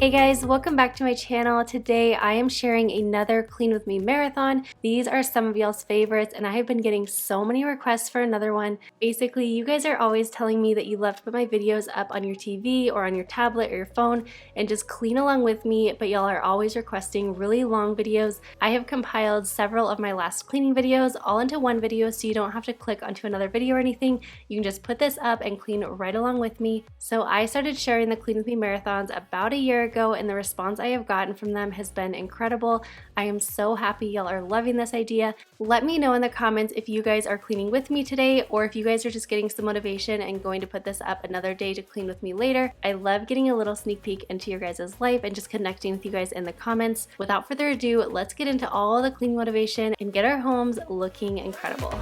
Hey guys, welcome back to my channel. Today I am sharing another Clean With Me marathon. These are some of y'all's favorites and I have been getting so many requests for another one. Basically, you guys are always telling me that you love to put my videos up on your TV or on your tablet or your phone and just clean along with me, but y'all are always requesting really long videos. I have compiled several of my last cleaning videos all into one video so you don't have to click onto another video or anything. You can just put this up and clean right along with me. So I started sharing the Clean With Me marathons about a year ago and the response I have gotten from them has been incredible. I am so happy y'all are loving this idea. Let me know in the comments if you guys are cleaning with me today or if you guys are just getting some motivation and going to put this up another day to clean with me later. I love getting a little sneak peek into your guys' life and just connecting with you guys in the comments. Without further ado, let's get into all the clean motivation and get our homes looking incredible.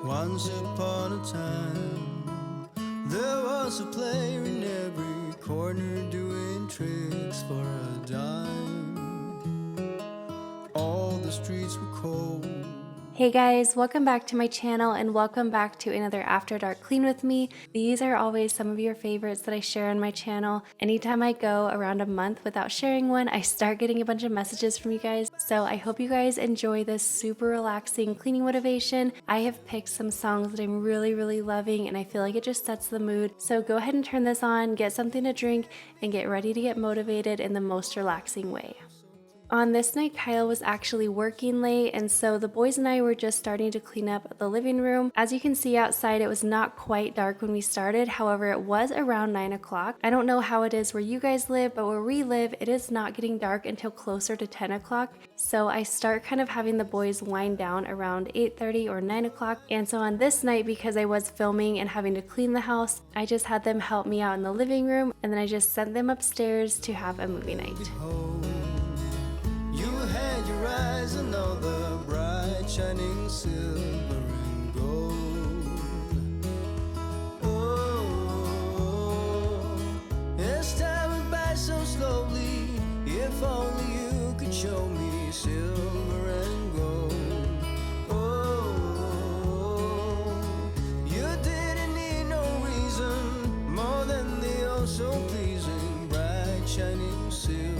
Once upon a time, there was a player in every corner doing tricks for a dime. All the streets were cold. Hey guys, welcome back to my channel and welcome back to another After Dark Clean With Me. These are always some of your favorites that I share on my channel. Anytime I go around a month without sharing one, I start getting a bunch of messages from you guys. So I hope you guys enjoy this super relaxing cleaning motivation. I have picked some songs that I'm really loving and I feel like it just sets the mood. So go ahead and turn this on, get something to drink, and get ready to get motivated in the most relaxing way. On this night, Kyle was actually working late, and so the boys and I were just starting to clean up the living room. As you can see outside, it was not quite dark when we started. However, it was around 9 o'clock. I don't know how it is where you guys live, but where we live, it is not getting dark until closer to 10 o'clock. So I start kind of having the boys wind down around 8:30 or 9 o'clock. And so on this night, because I was filming and having to clean the house, I just had them help me out in the living room, and then I just sent them upstairs to have a movie night. Had your eyes and all the bright shining silver and gold. Oh, as time went by so slowly, if only you could show me silver and gold. Oh, you didn't need no reason more than the oh so pleasing bright shining silver.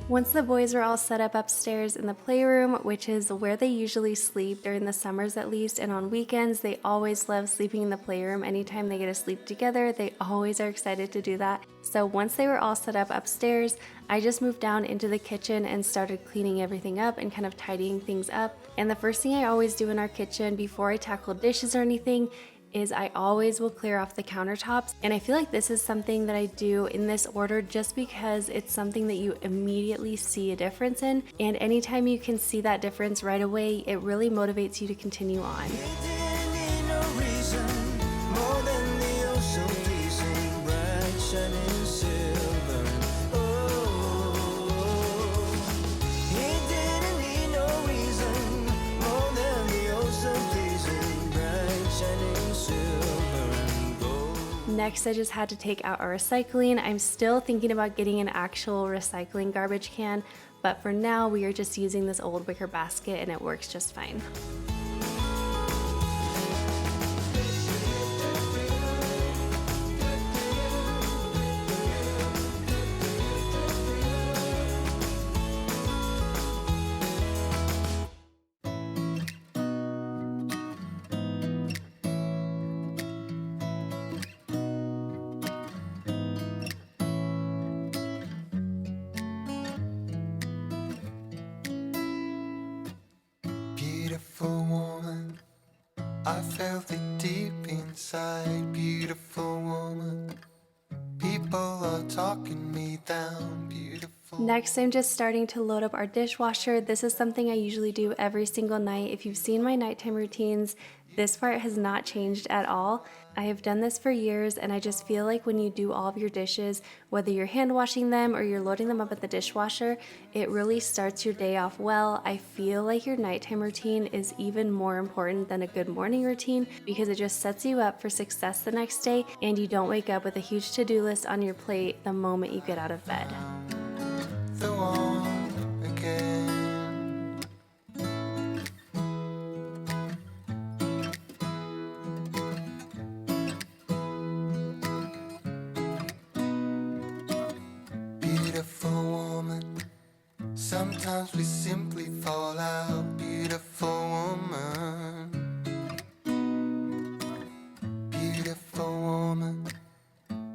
Once the boys were all set up upstairs in the playroom, which is where they usually sleep during the summers at least, and on weekends they always love sleeping in the playroom. Anytime they get to sleep together, they always are excited to do that. So once they were all set up upstairs, I just moved down into the kitchen and started cleaning everything up and kind of tidying things up. And the first thing I always do in our kitchen before I tackle dishes or anything is I always will clear off the countertops, and I feel like this is something that I do in this order just because it's something that you immediately see a difference in, and anytime you can see that difference right away, it really motivates you to continue on. Next, I just had to take out our recycling. I'm still thinking about getting an actual recycling garbage can, but for now we are just using this old wicker basket and it works just fine. Beautiful I felt it deep inside, beautiful woman. People are talking me down, beautiful. Next, I'm just starting to load up our dishwasher. This is something I usually do every single night. If you've seen my nighttime routines, this part has not changed at all. I have done this for years, and I just feel like when you do all of your dishes, whether you're hand washing them or you're loading them up at the dishwasher, it really starts your day off well. I feel like your nighttime routine is even more important than a good morning routine because it just sets you up for success the next day, and you don't wake up with a huge to-do list on your plate the moment you get out of bed. The one again. Beautiful woman, sometimes we simply fall out. Beautiful woman, beautiful woman,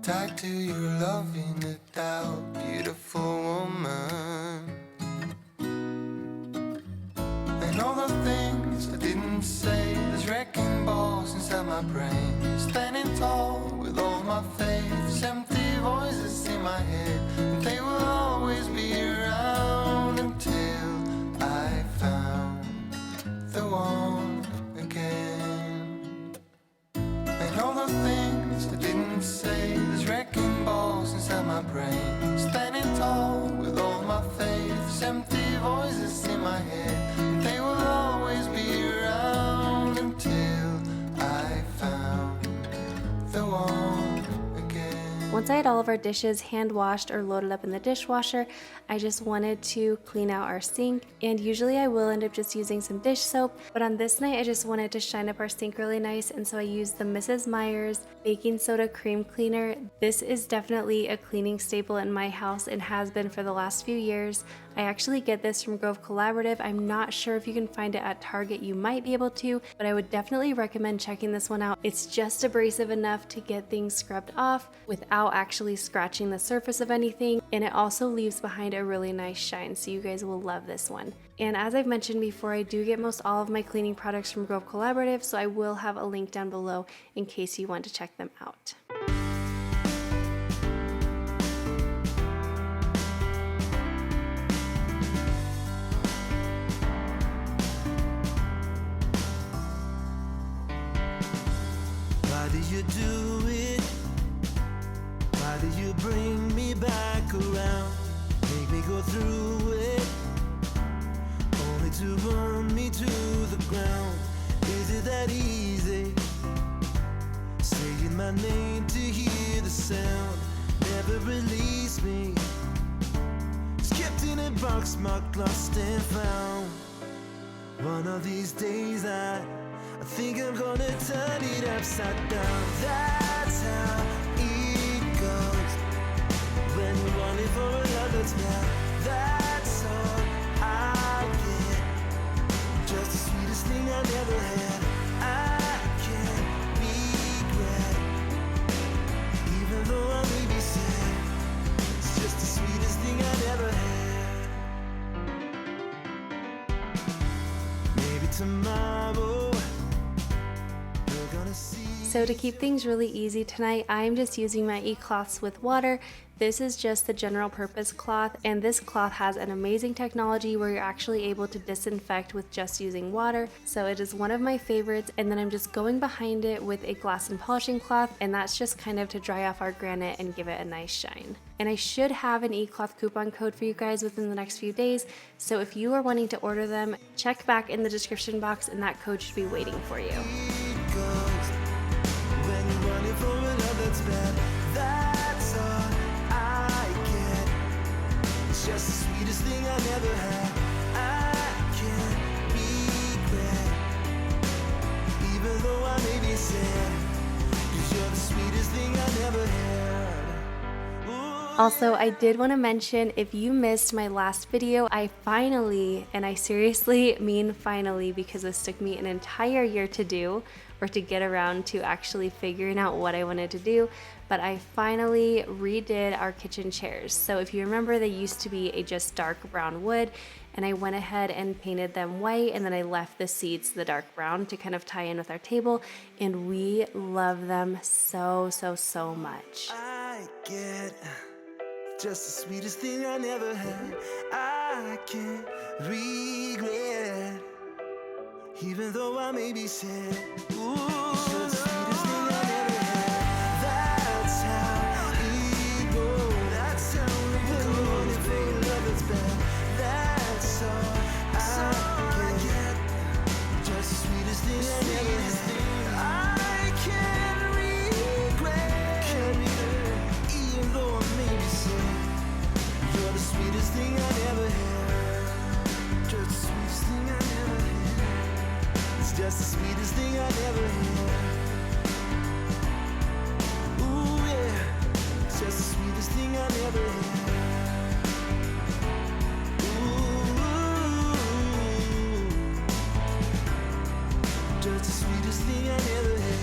tied to your love in a doubt. Beautiful woman, and all the things I didn't say, there's wrecking balls inside my brain. Standing tall with all my faiths, empty voices in my head, and they will always be around until I found the one again. And all the things I didn't say, there's wrecking balls inside my brain. Standing tall with all my faiths, empty voices in my head, and they will always be around until I found the one again. Once I had all of our dishes hand washed or loaded up in the dishwasher, I just wanted to clean out our sink, and usually I will end up just using some dish soap, but on this night I just wanted to shine up our sink really nice, and so I used the Mrs. Meyer's baking soda cream cleaner. This is definitely a cleaning staple in my house and has been for the last few years. I actually get this from Grove Collaborative. I'm not sure if you can find it at Target. You might be able to, but I would definitely recommend checking this one out. It's just abrasive enough to get things scrubbed off without actually scratching the surface of anything, and it also leaves behind a really nice shine, so you guys will love this one. And as I've mentioned before, I do get most all of my cleaning products from Grove Collaborative, so I will have a link down below in case you want to check them out. Why do you do it? Why do you bring me back around? Make me go through it, only to burn me to the ground. Is it that easy? Saying my name to hear the sound. Never release me. It's kept in a box marked lost and found. One of these days I think I'm gonna turn it upside down. That's how it goes when you're running for another's man. That's all I get, just the sweetest thing I never had. I can't regret, even though I may be sad. It's just the sweetest thing I never had. Maybe tomorrow we're gonna see. So to keep things really easy tonight, I'm just using my e-cloths with water. This is just the general purpose cloth, and this cloth has an amazing technology where you're actually able to disinfect with just using water. So it is one of my favorites, and then I'm just going behind it with a glass and polishing cloth, and that's just kind of to dry off our granite and give it a nice shine. And I should have an e-cloth coupon code for you guys within the next few days, so if you are wanting to order them, check back in the description box and that code should be waiting for you. When you're running for another's bed, that's all I get. It's just the sweetest thing I never had. I can't regret, even though I may be sad, 'cause you're the sweetest thing I never had. Ooh. Also, I did want to mention, if you missed my last video, I finally, and I seriously mean finally, because this took me an entire year to do, or to get around to actually figuring out what I wanted to do, but I finally redid our kitchen chairs. So if you remember, they used to be a just dark brown wood, and I went ahead and painted them white, and then I left the seats the dark brown to kind of tie in with our table, and we love them so, so, so much. I get just the sweetest thing I never had. I can't regret, even though I may be sad. Ooh, the sweetest thing I never had. That's how it goes. That's how it goes. When you only fake love that's bad. That's all I get. Just the sweetest thing I never had. I can't regret, even though I may be sad. You're the sweetest thing I never had. Just the sweetest thing I never had. It's just the sweetest thing I never had. Ooh yeah, it's just the sweetest thing I never had. Ooh, just the sweetest thing I never had.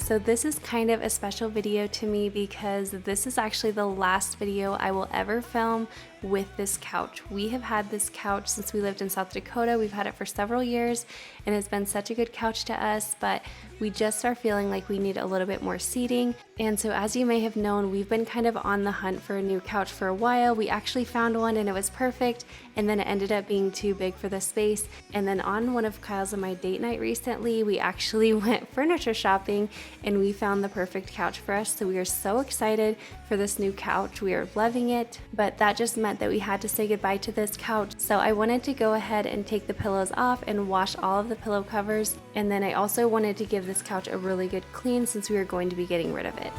So this is kind of a special video to me because this is actually the last video I will ever film with this couch. We have had this couch since we lived in South Dakota. We've had it for several years and it's been such a good couch to us, but we just are feeling like we need a little bit more seating. And so as you may have known, we've been kind of on the hunt for a new couch for a while. We actually found one and it was perfect, and then it ended up being too big for the space. And then on one of Kyle's and my date night recently, we actually went furniture shopping and we found the perfect couch for us. So we are so excited for this new couch. We are loving it, but that just meant that we had to say goodbye to this couch. So I wanted to go ahead and take the pillows off and wash all of the pillow covers. And then I also wanted to give this couch a really good clean since we were going to be getting rid of it.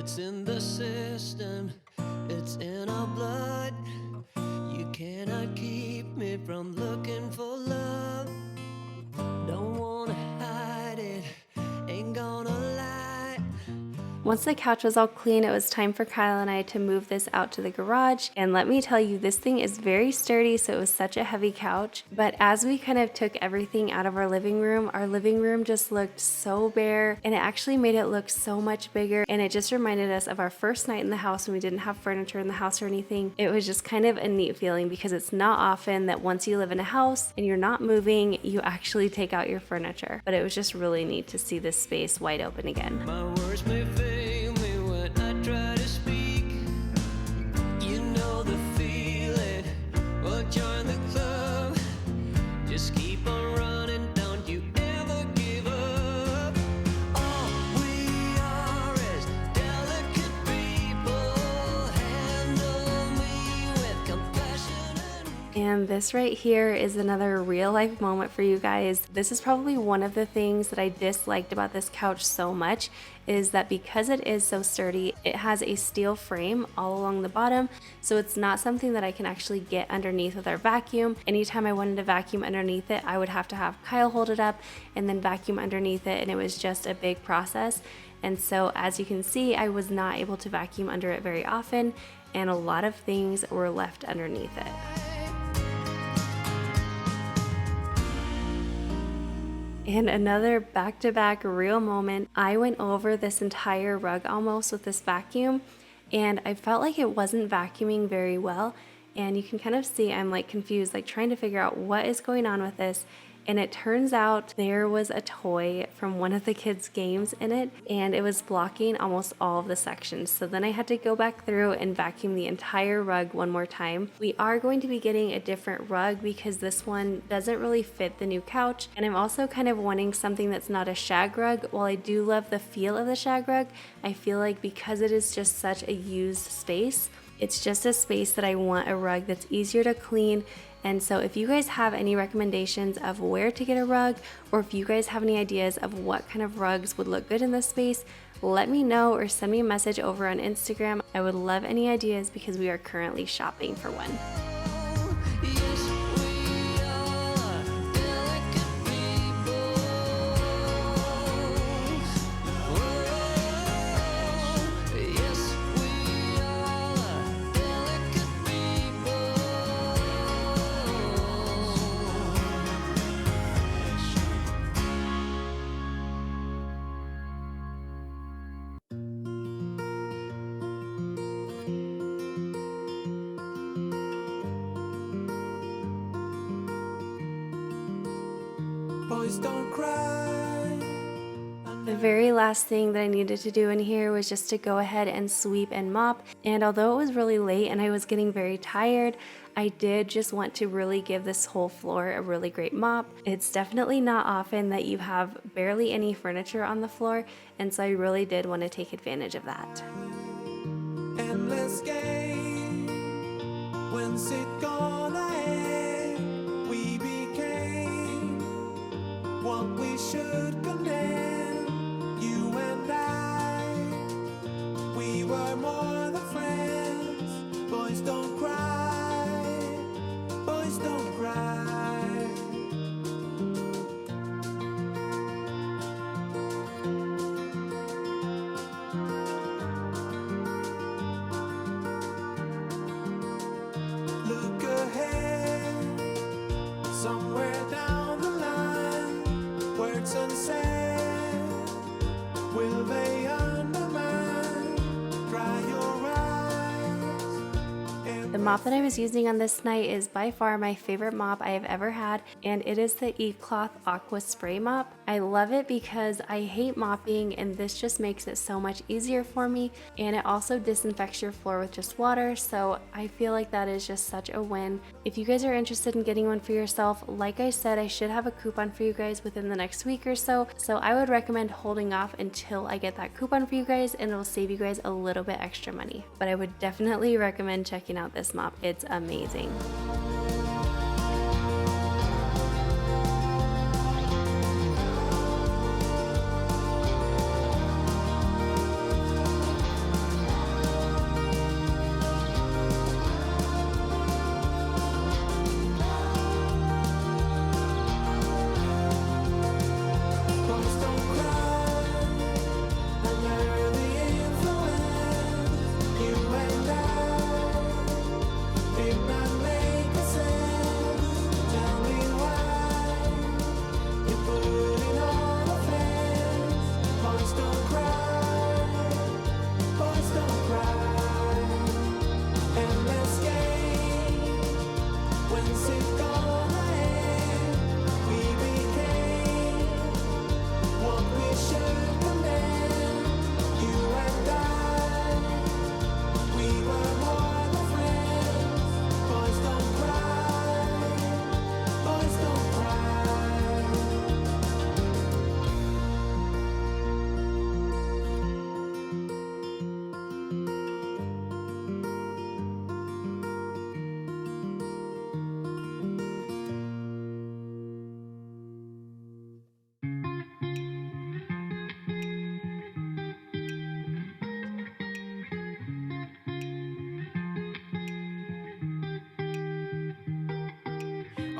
It's in the system, it's in our blood. You cannot keep me from looking for love. Don't wanna hide it, ain't gonna lie. Once the couch was all clean, it was time for Kyle and I to move this out to the garage. And let me tell you, this thing is very sturdy, so it was such a heavy couch. But as we kind of took everything out of our living room just looked so bare, and it actually made it look so much bigger. And it just reminded us of our first night in the house when we didn't have furniture in the house or anything. It was just kind of a neat feeling because it's not often that once you live in a house and you're not moving, you actually take out your furniture. But it was just really neat to see this space wide open again. My words may fail me when I try to speak. You know the feeling. Well, join the club. Just keep on running. Don't you ever give up. All we are is delicate people. Handle me with compassion And this right here is another real life moment for you guys. This is probably one of the things that I disliked about this couch so much, is that because it is so sturdy, it has a steel frame all along the bottom, so it's not something that I can actually get underneath with our vacuum. Anytime I wanted to vacuum underneath it, I would have to have Kyle hold it up and then vacuum underneath it, and it was just a big process. And so as you can see, I was not able to vacuum under it very often, and a lot of things were left underneath it. And another back-to-back real moment, I went over this entire rug almost with this vacuum, and I felt like it wasn't vacuuming very well. And you can kind of see I'm like confused, like trying to figure out what is going on with this. And it turns out there was a toy from one of the kids' games in it, and it was blocking almost all of the sections. So then I had to go back through and vacuum the entire rug one more time. We are going to be getting a different rug because this one doesn't really fit the new couch. And I'm also kind of wanting something that's not a shag rug. While I do love the feel of the shag rug, I feel like because it is just such a used space, it's just a space that I want a rug that's easier to clean. And so if you guys have any recommendations of where to get a rug, or if you guys have any ideas of what kind of rugs would look good in this space, let me know or send me a message over on Instagram. I would love any ideas because we are currently shopping for one. Boys don't cry. The very last thing that I needed to do in here was just to go ahead and sweep and mop. And although it was really late and I was getting very tired, I did just want to really give this whole floor a really great mop. It's definitely not often that you have barely any furniture on the floor, and so I really did want to take advantage of that. Endless game. When's it gonna end? We became what we should condemn. You and I, we were more than friends. Boys don't cry. Boys don't cry. Look ahead, somewhere down the line, words unsaid, will they undermine? Dry your eyes. The mop that I was using on this night is by far my favorite mop I have ever had, and it is the eCloth Aqua Spray Mop. I love it because I hate mopping, and this just makes it so much easier for me, and it also disinfects your floor with just water, so I feel like that is just such a win. If you guys are interested in getting one for yourself, like I said, I should have a coupon for you guys within the next week or so, so I would recommend holding off until I get that coupon for you guys, and it'll save you guys a little bit extra money. But I would definitely recommend checking out this mop. It's amazing.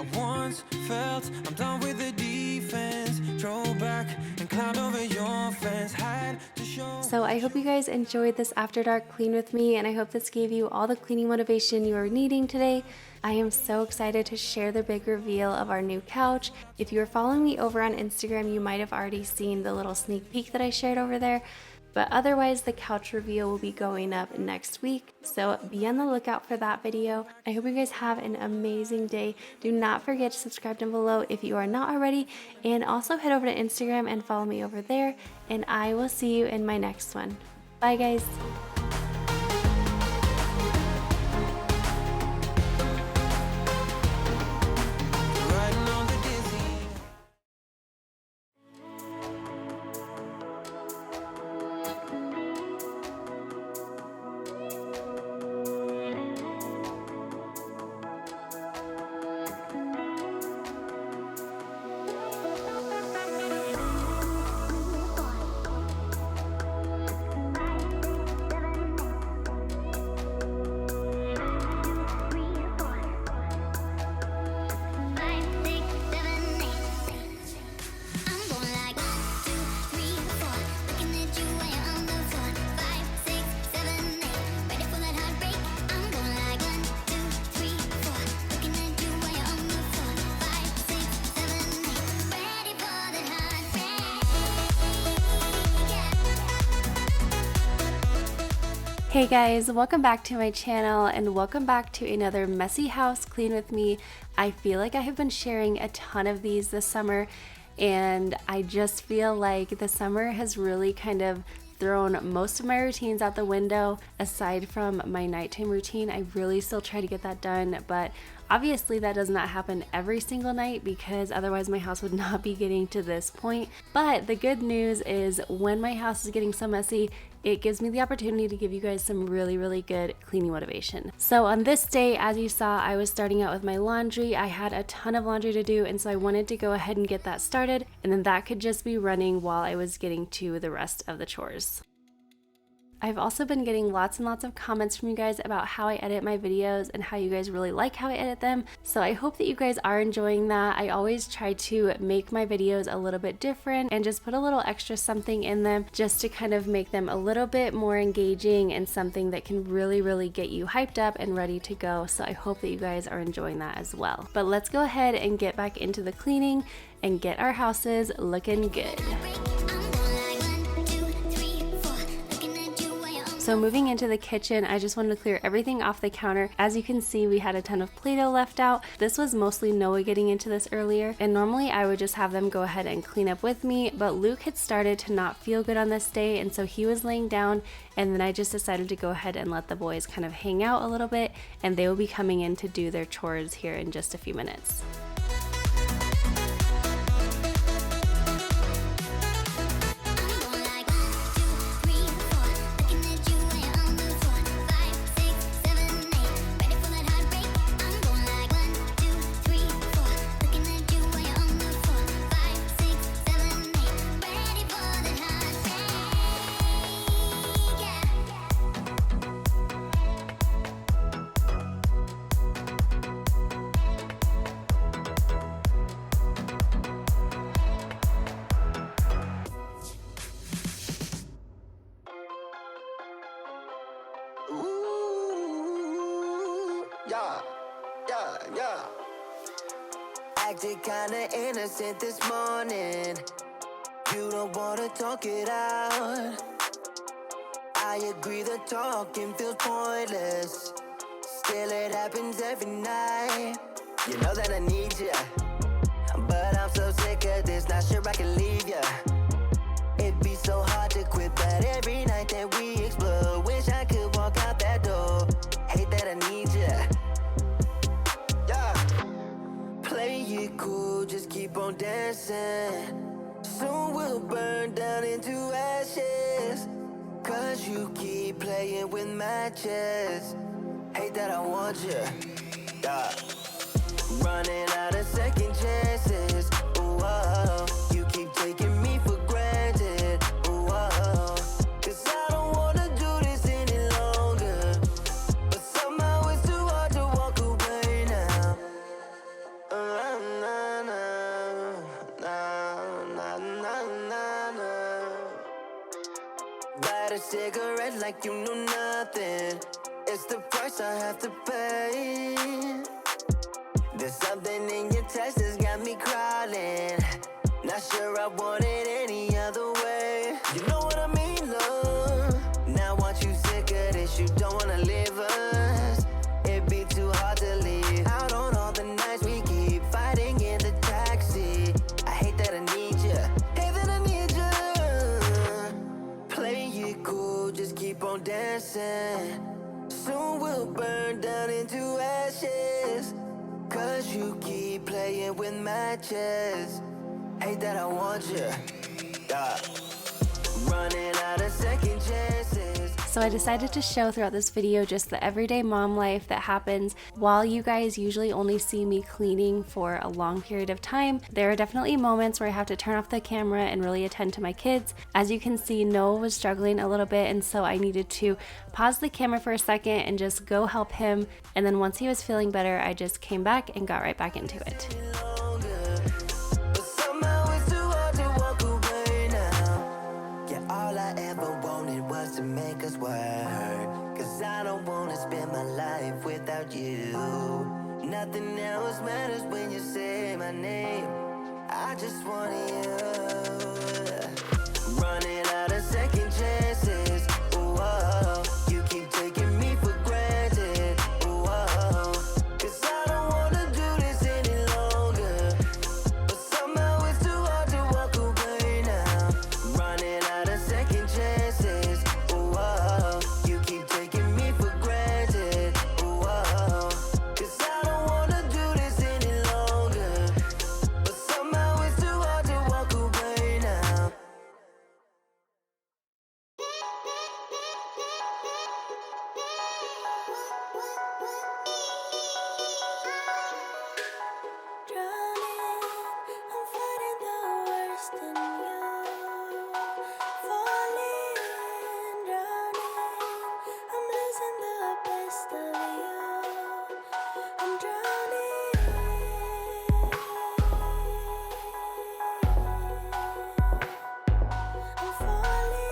I once felt I'm done with the defense. Drove back and climbed over your fence. Had to show. So I hope you guys enjoyed this After Dark Clean with me, and I hope this gave you all the cleaning motivation you are needing today. I am so excited to share the big reveal of our new couch. If you are following me over on Instagram, you might have already seen the little sneak peek that I shared over there. But otherwise, the couch reveal will be going up next week, so be on the lookout for that video. I hope you guys have an amazing day. Do not forget to subscribe down below if you are not already, and also head over to Instagram and follow me over there, and I will see you in my next one. Bye guys. Riding on the dizzy. Hey guys, welcome back to my channel and welcome back to another messy house clean with me. I feel like I have been sharing a ton of these this summer, and I just feel like the summer has really kind of thrown most of my routines out the window. Aside from my nighttime routine, I really still try to get that done, but obviously that does not happen every single night because otherwise my house would not be getting to this point. But the good news is when my house is getting so messy, it gives me the opportunity to give you guys some really good cleaning motivation. So on this day, as you saw, I was starting out with my laundry. I had a ton of laundry to do, and so I wanted to go ahead and get that started, and then that could just be running while I was getting to the rest of the chores. I've also been getting lots and lots of comments from you guys about how I edit my videos and how you guys really like how I edit them. So I hope that you guys are enjoying that. I always try to make my videos a little bit different and just put a little extra something in them just to kind of make them a little bit more engaging and something that can really get you hyped up and ready to go. So I hope that you guys are enjoying that as well. But let's go ahead and get back into the cleaning and get our houses looking good. So moving into the kitchen, I just wanted to clear everything off the counter. As you can see, we had a ton of Play-Doh left out. This was mostly Noah getting into this earlier, and normally I would just have them go ahead and clean up with me, but Luke had started to not feel good on this day, and so he was laying down, and then I just decided to go ahead and let the boys kind of hang out a little bit, and they will be coming in to do their chores here in just a few minutes. Yeah. Acted kinda innocent this morning. You don't wanna talk it out. I agree the talking feels pointless. Still it happens every night. You know that I need ya, but I'm so sick of this, not sure I can leave ya. It'd be so hard to quit, but every night that we explode, wish I could walk out that door. Hate that I need ya. Play it cool, just keep on dancing. Soon we'll burn down into ashes, 'cause you keep playing with matches. Hate that I want you, yeah. Running out of second chances, ooh, oh. You keep taking me for granted, ooh, oh. 'Cause I don't wanna do this any longer, but somehow it's too hard to walk away now. cigarette like you knew nothing. It's the price I have to pay. There's something in your text that's got me crawling. Not sure I want it any other way. You know what I mean, love? Now once you sick of this, you don't wanna leave us. It'd be too hard to leave out on all the nights we keep fighting in the taxi. I hate that I need you, hate that I need you. Play it cool, just keep on dancing. Soon we'll burn down into ashes. Cause you keep playing with matches. Hate that I want you. Running out of second chances. So I decided to show throughout this video just the everyday mom life that happens while you guys usually only see me cleaning for a long period of time. There are definitely moments where I have to turn off the camera and really attend to my kids. As you can see, Noah was struggling a little bit, and so I needed to pause the camera for a second and just go help him. And then once he was feeling better, I just came back and got right back into it. All I ever wanted was to make us work. Cause I don't wanna spend my life without you. Nothing else matters when you say my name. I just want you. Running out of second chances. Ooh, oh, you keep taking me for granted. Ooh, oh, cause I don't wanna do this any longer. But somehow it's too hard to walk away now. Running out of second chances. Ooh, oh, you keep taking me for granted. Ooh, oh, cause I don't wanna do this any longer. But somehow it's too hard to walk away now. I'm fighting the worst in you. Falling, drowning. I'm losing the best of you. I'm drowning. I'm falling.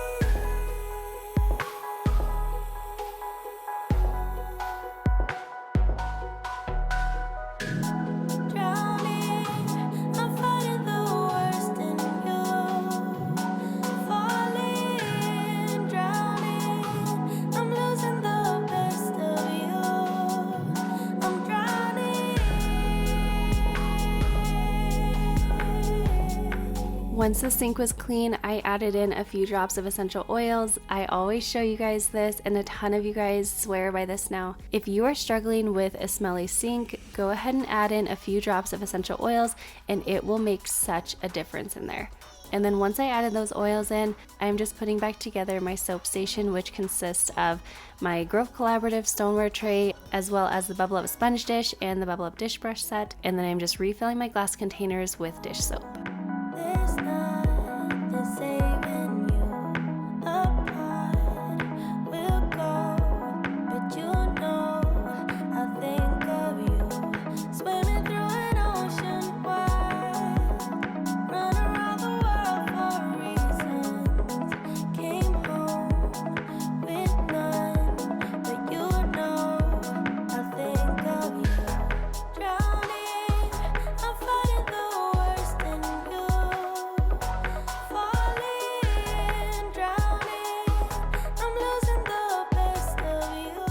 Drowning, I'm fighting the worst in you. Falling, drowning, I'm losing the best of you. I'm drowning. Once the sink was clean, I added in a few drops of essential oils. I always show you guys this, and a ton of you guys swear by this now. If you are struggling with a smelly sink, go ahead and add in a few drops of essential oils, and it will make such a difference in there. And then once I added those oils in, I'm just putting back together my soap station, which consists of my Grove Collaborative stoneware tray, as well as the Bubble Up sponge dish and the Bubble Up dish brush set. And then I'm just refilling my glass containers with dish soap. There's nothing saving you apart. We'll go, but you know I think of you. Swimming through an ocean wide, run around the world for reasons. Came home with none, but you know I think of you. Drowning, I'm fighting the worst in you. Falling, drowning, I'm losing the best of you.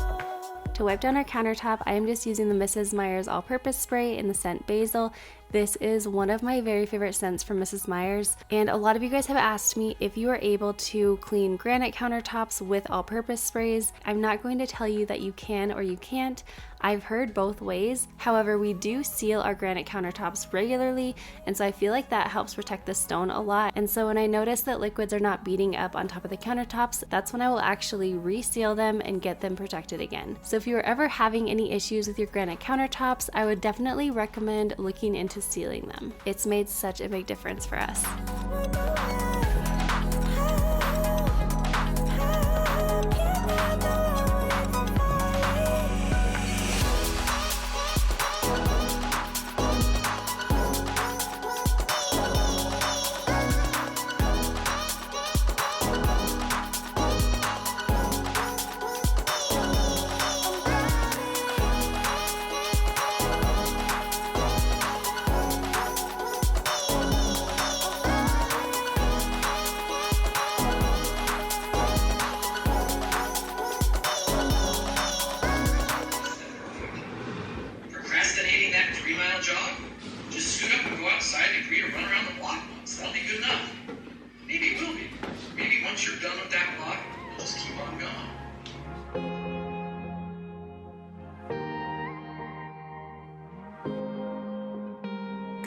To wipe down our countertop, I am just using the Mrs. Meyer's all-purpose spray in the scent Basil. This is one of my very favorite scents from Mrs. Meyer's, and a lot of you guys have asked me if you are able to clean granite countertops with all-purpose sprays. I'm not going to tell you that you can or you can't. I've heard both ways. However, we do seal our granite countertops regularly, and so I feel like that helps protect the stone a lot. And so when I notice that liquids are not beating up on top of the countertops, that's when I will actually reseal them and get them protected again. So if you are ever having any issues with your granite countertops, I would definitely recommend looking into sealing them. It's made such a big difference for us.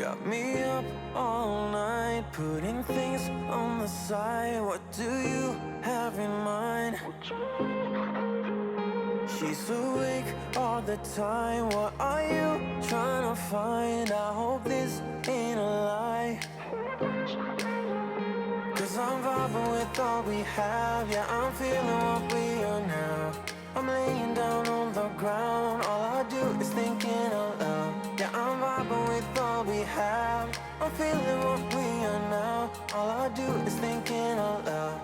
got me up all night, putting things on the side. What do you have in mind? She's awake all the time. What are you trying to find? I hope this ain't a lie, 'cause I'm vibing with all we have. Yeah, I'm feeling what we are now. I'm laying down on the ground. All I do is thinking out loud. Yeah, I'm vibing with all we have. I'm feeling what we are now. All I do is thinking out loud,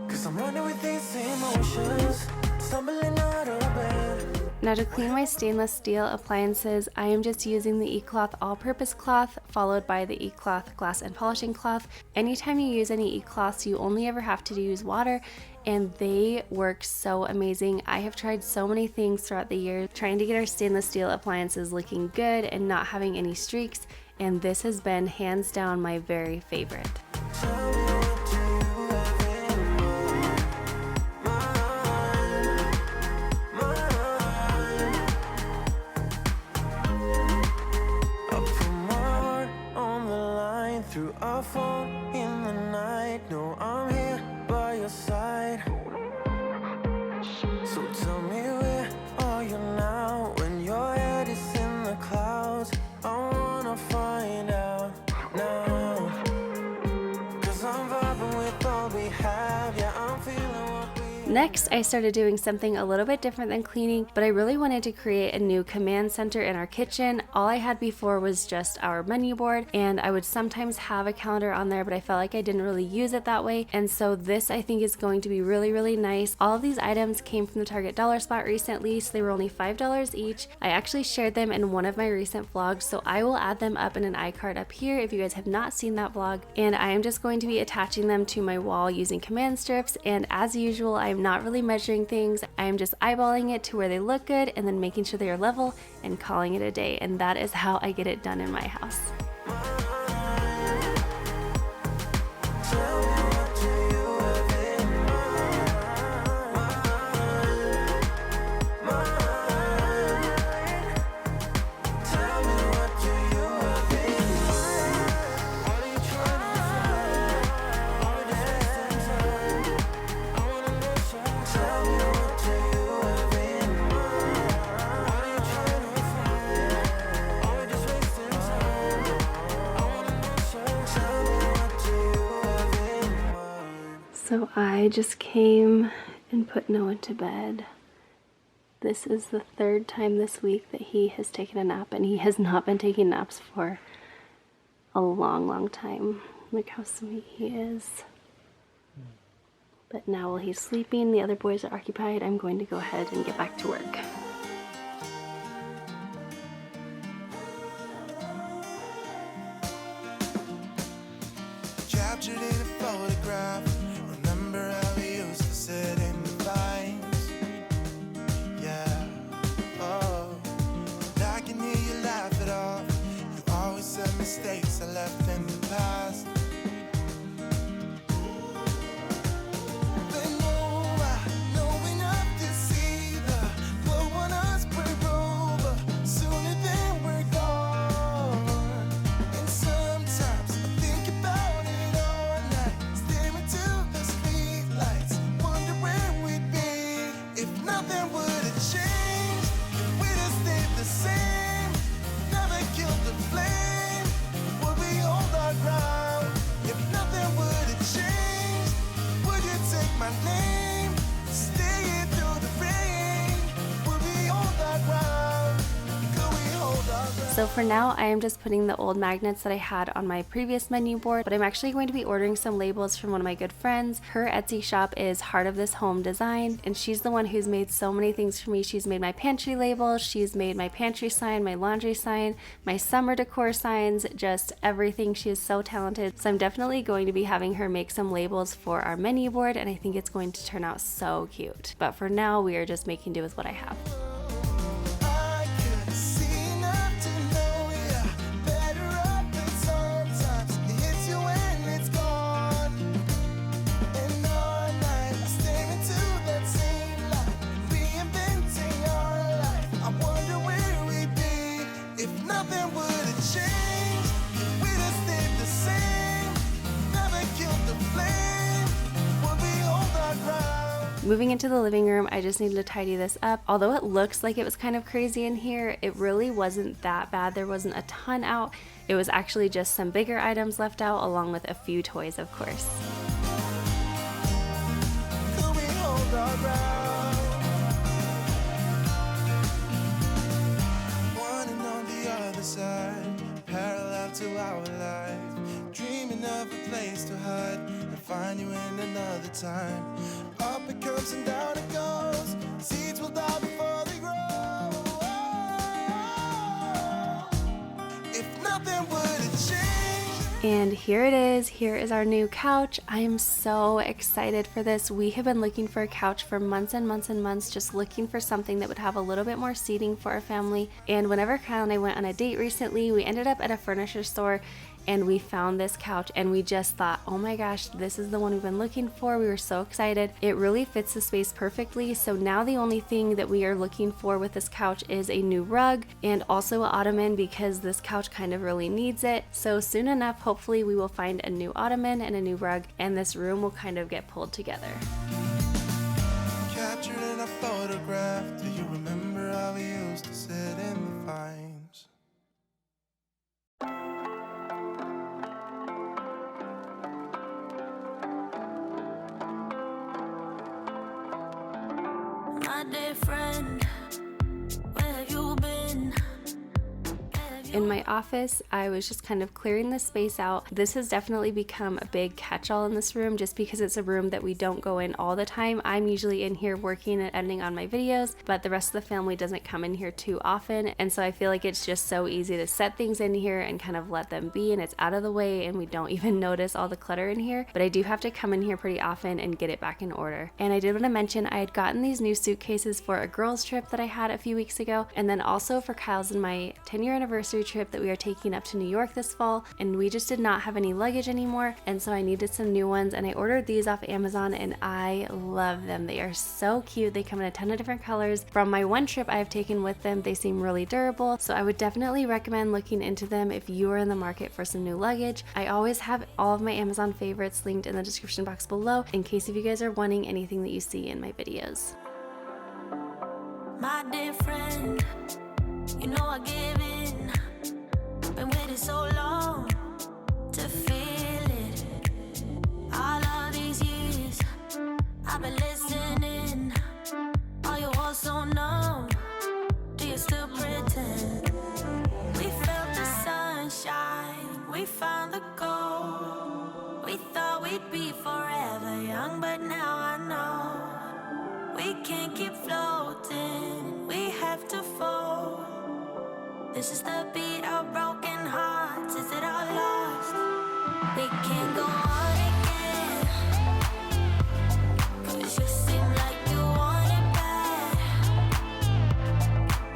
'cause I'm running with these emotions, stumbling out of bed. Now to clean my stainless steel appliances, I am just using the eCloth all-purpose cloth followed by the eCloth glass and polishing cloth. Anytime you use any eCloths, you only ever have to use water, and they work so amazing. I have tried so many things throughout the year trying to get our stainless steel appliances looking good and not having any streaks, and this has been hands down my very favorite. Through our phone in the night, no, I'm here by your side. So tell me, where are you now? When your head is in the clouds, I wanna find out now, 'cause I'm vibing with all we have. Yeah, I'm feeling what we Next, I started doing something a little bit different than cleaning, but I really wanted to create a new command center in our kitchen. All I had before was just our menu board, and I would sometimes have a calendar on there, but I felt like I didn't really use it that way. And so this I think is going to be really, really nice. All of these items came from the Target dollar spot recently, so they were only $5 each. I actually shared them in one of my recent vlogs, so I will add them up in an iCard up here if you guys have not seen that vlog. And I am just going to be attaching them to my wall using command strips, and as usual, I'm not really measuring things. I am just eyeballing it to where they look good and then making sure they are level and calling it a day, and that is how I get it done in my house. So I just came and put Noah to bed. This is the third time this week that he has taken a nap, and he has not been taking naps for a long, long time. Look how sweet he is. But now while he's sleeping, the other boys are occupied, I'm going to go ahead and get back to work. Captured in a photograph. Remember how we used to sit in the vines? Yeah, oh, I can hear you laugh it off. You always said mistakes I left in the past. But no, I know enough to see the blow on us we're over sooner than we're gone. And sometimes I think about it all night, staring to the street lights, wonder where we'd be if nothing would have changed, if we'd have stayed the same, never killed the flame. Would we hold our ground if nothing would have changed? Would you take my name, stay through the rain? Would we hold our ground? Could we hold our ground? So for now, I am just putting the old magnets that I had on my previous menu board, but I'm actually going to be ordering some labels from one of my good friends. Her Etsy shop is Heart of This Home Design, and she's the one who's made so many things for me. She's made my pantry labels, she's made my pantry sign, my laundry sign, my summer decor signs, just everything. She is so talented. So I'm definitely going to be having her make some labels for our menu board, and I think it's going to turn out so cute. But for now, we are just making do with what I have. I could see enough to know ya better off, but sometimes it hits you when it's gone. And all night I stare into that same light, reinventing our life. I wonder where we'd be if nothing would have changed. Moving into the living room, I just needed to tidy this up. Although it looks like it was kind of crazy in here, it really wasn't that bad. There wasn't a ton out. It was actually just some bigger items left out, along with a few toys, of course. Could we hold our ground? One and on the other side, parallel to our life, dreaming of a place to hide and find you in another time. Up it comes and down it goes. Seeds will die before they grow. If nothing were to change. And here it is. Here is our new couch. I am so excited for this. We have been looking for a couch for months and months and months, just looking for something that would have a little bit more seating for our family. And whenever Kyle and I went on a date recently, we ended up at a furniture store and we found this couch and we just thought, oh my gosh, this is the one we've been looking for. We were so excited. It really fits the space perfectly. So now the only thing that we are looking for with this couch is a new rug and also an ottoman, because this couch kind of really needs it. So soon enough, hopefully we will find a new ottoman and a new rug, and this room will kind of get pulled together. Captured in a photograph. Do you remember how we used to sit in the vines? My dear friend, where have you been? In my office, I was just kind of clearing the space out. This has definitely become a big catch-all in this room just because it's a room that we don't go in all the time. I'm usually in here working and editing on my videos, but the rest of the family doesn't come in here too often. And so I feel like it's just so easy to set things in here and kind of let them be, and it's out of the way and we don't even notice all the clutter in here. But I do have to come in here pretty often and get it back in order. And I did want to mention I had gotten these new suitcases for a girls trip that I had a few weeks ago, and then also for Kyle's and my 10-year anniversary trip that we are taking up to New York this fall, and we just did not have any luggage anymore, and so I needed some new ones, and I ordered these off Amazon and I love them. They are so cute. They come in a ton of different colors. From my one trip I have taken with them, they seem really durable, so I would definitely recommend looking into them if you are in the market for some new luggage. I always have all of my Amazon favorites linked in the description box below in case if you guys are wanting anything that you see in my videos. My dear friend, you know I give in. Been waiting so long to feel it. All of these years I've been listening. Are you all so numb? Do you still pretend? We felt the sunshine, we found the gold. We thought we'd be forever young, but now I know we can't keep floating, we have to fall. This is the beat of broken hearts. Is it all lost? We can't go on again. 'Cause you seem like you want it bad.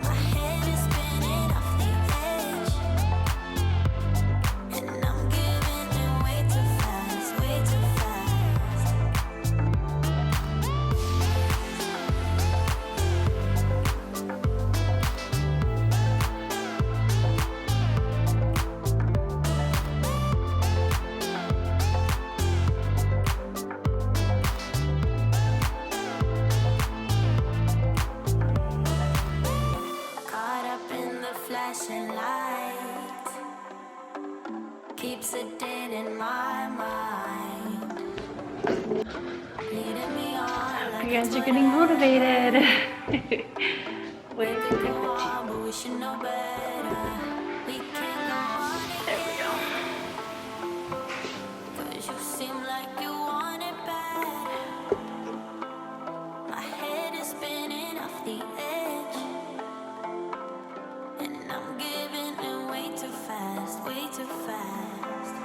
My head is spinning off the edge, and I'm giving in way too fast, way too fast. Caught up in the flashing light, keeps it dead in my mind. Leading me on like You guys it's are what getting I motivated. We could go on, but we should know better. We can't go on again. 'Cause you seem like you want it bad. My head is spinning off the edge, and I'm giving in way too fast, way too fast.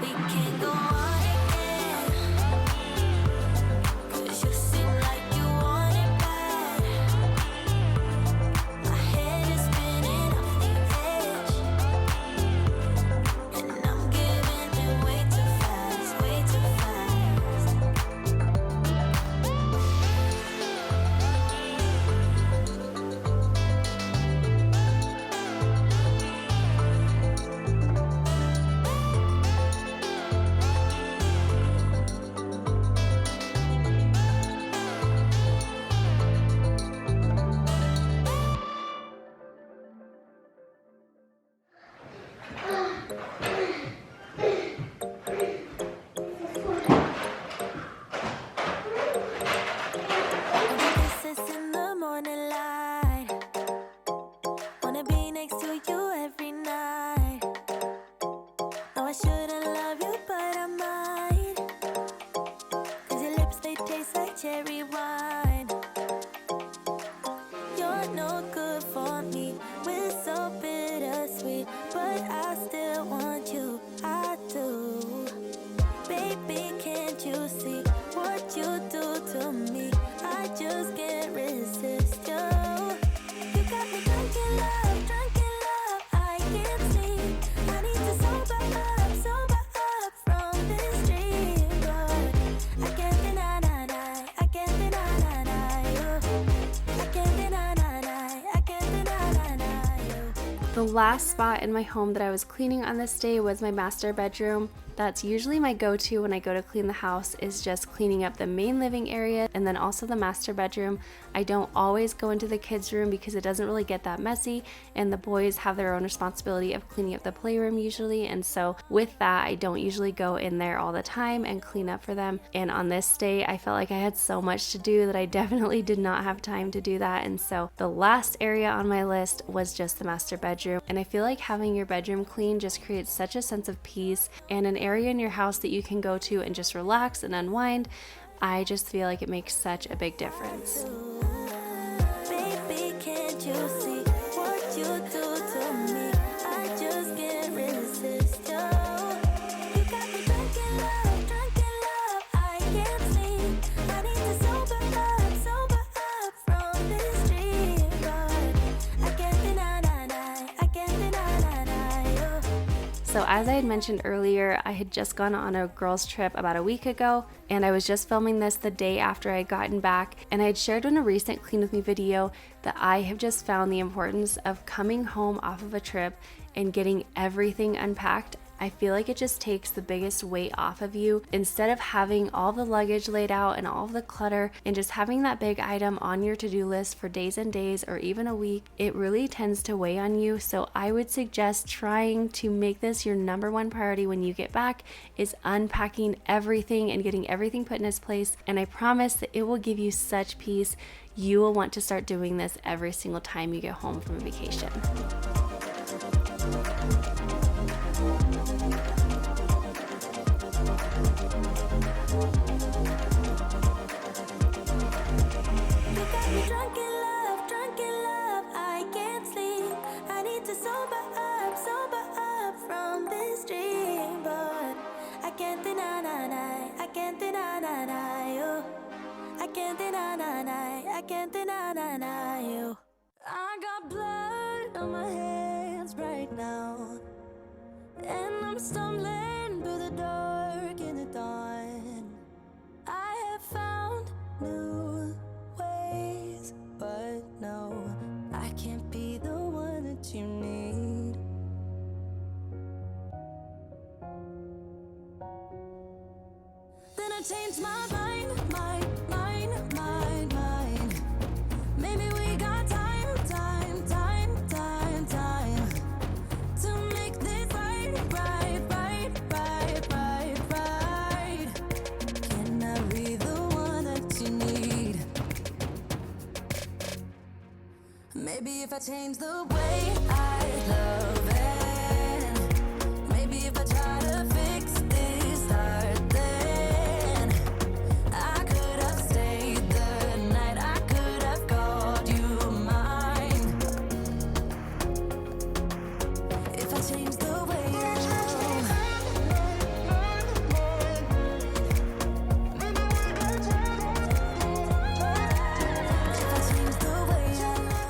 We can't go on again. 'Cause you seem like you want it bad. My head is spinning off the edge, and I'm giving in way too fast, way too fast. rewind. You're no good for me. We're so bittersweet, but I still want you. I do. Baby, can't you see what you do to me? I just can't resist you. You got me drunk in love, I can't sleep. I need to sober up from this dream, but I can't deny, I can't deny you. I can't deny, I can't deny you. The last spot in my home that I was cleaning on this day was my master bedroom. That's usually my go-to when I go to clean the house, is just cleaning up the main living area and then also the master bedroom. I don't always go into the kids' room because it doesn't really get that messy, and the boys have their own responsibility of cleaning up the playroom usually, and so with that I don't usually go in there all the time and clean up for them. And on this day I felt like I had so much to do that I definitely did not have time to do that, and so the last area on my list was just the master bedroom. And I feel like having your bedroom clean just creates such a sense of peace and an area in your house that you can go to and just relax and unwind. I just feel like it makes such a big difference. Baby, can't you see what you do to me? I just can't resist you. You got me drunk in love, I can't sleep. I need to sober up from this dream, but I can't deny, I can't deny you. So as I had mentioned earlier, I had just gone on a girls trip about a week ago, and I was just filming this the day after I had gotten back, and I had shared in a recent Clean With Me video that I have just found the importance of coming home off of a trip and getting everything unpacked. I feel like it just takes the biggest weight off of you. Instead of having all the luggage laid out and all of the clutter and just having that big item on your to-do list for days and days or even a week, it really tends to weigh on you. So I would suggest trying to make this your number one priority when you get back, is unpacking everything and getting everything put in its place. And I promise that it will give you such peace. You will want to start doing this every single time you get home from a vacation. Drunk in love, I can't sleep. I need to sober up from this dream, but I can't deny, I can't deny you. I can't deny, I can't deny you. I got blood on my hands right now, and I'm stumbling through the dark in the dawn. I have found new ways, but no, I can't be the one that you need. Then I changed my mind. Maybe we got time to make this right. Can I be the one that you need? Maybe if I change the way I love it, maybe if I try to fix this start, then I could have stayed the night, I could have called you mine. If I change the way I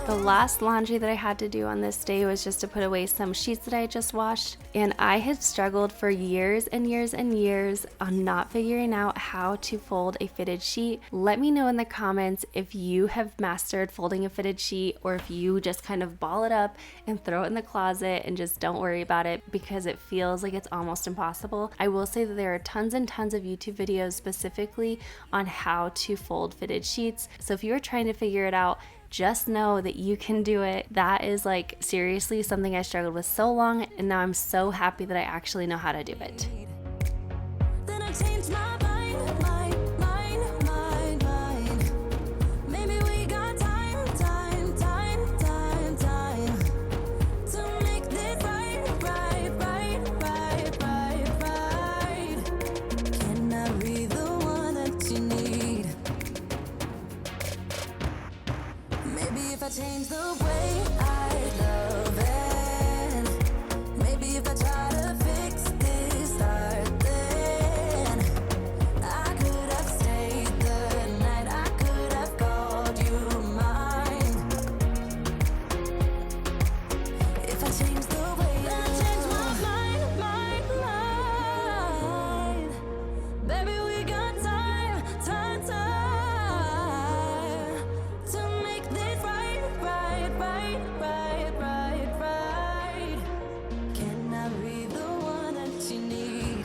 The last laundry that I had to do on this day was just to put away some sheets that I had just washed, and I had struggled for years and years and years on not figuring out how to fold a fitted sheet. Let me know in the comments if you have mastered folding a fitted sheet, or if you just kind of ball it up and throw it in the closet and just don't worry about it because it feels like it's almost impossible. I will say that there are tons and tons of YouTube videos specifically on how to fold fitted sheets, so if you're trying to figure it out, just know that you can do it. That is like seriously something I struggled with so long, and now I'm so happy that I actually know how to do it. then I changed my mind. Maybe we got time to make this right. Can I be the one that you need? I change the way I love it, maybe if I try to fix this start, then I could have stayed the night, I could have called you mine. If I change the way I change my mind, baby, we got time to make this right. Can I be the one that you need?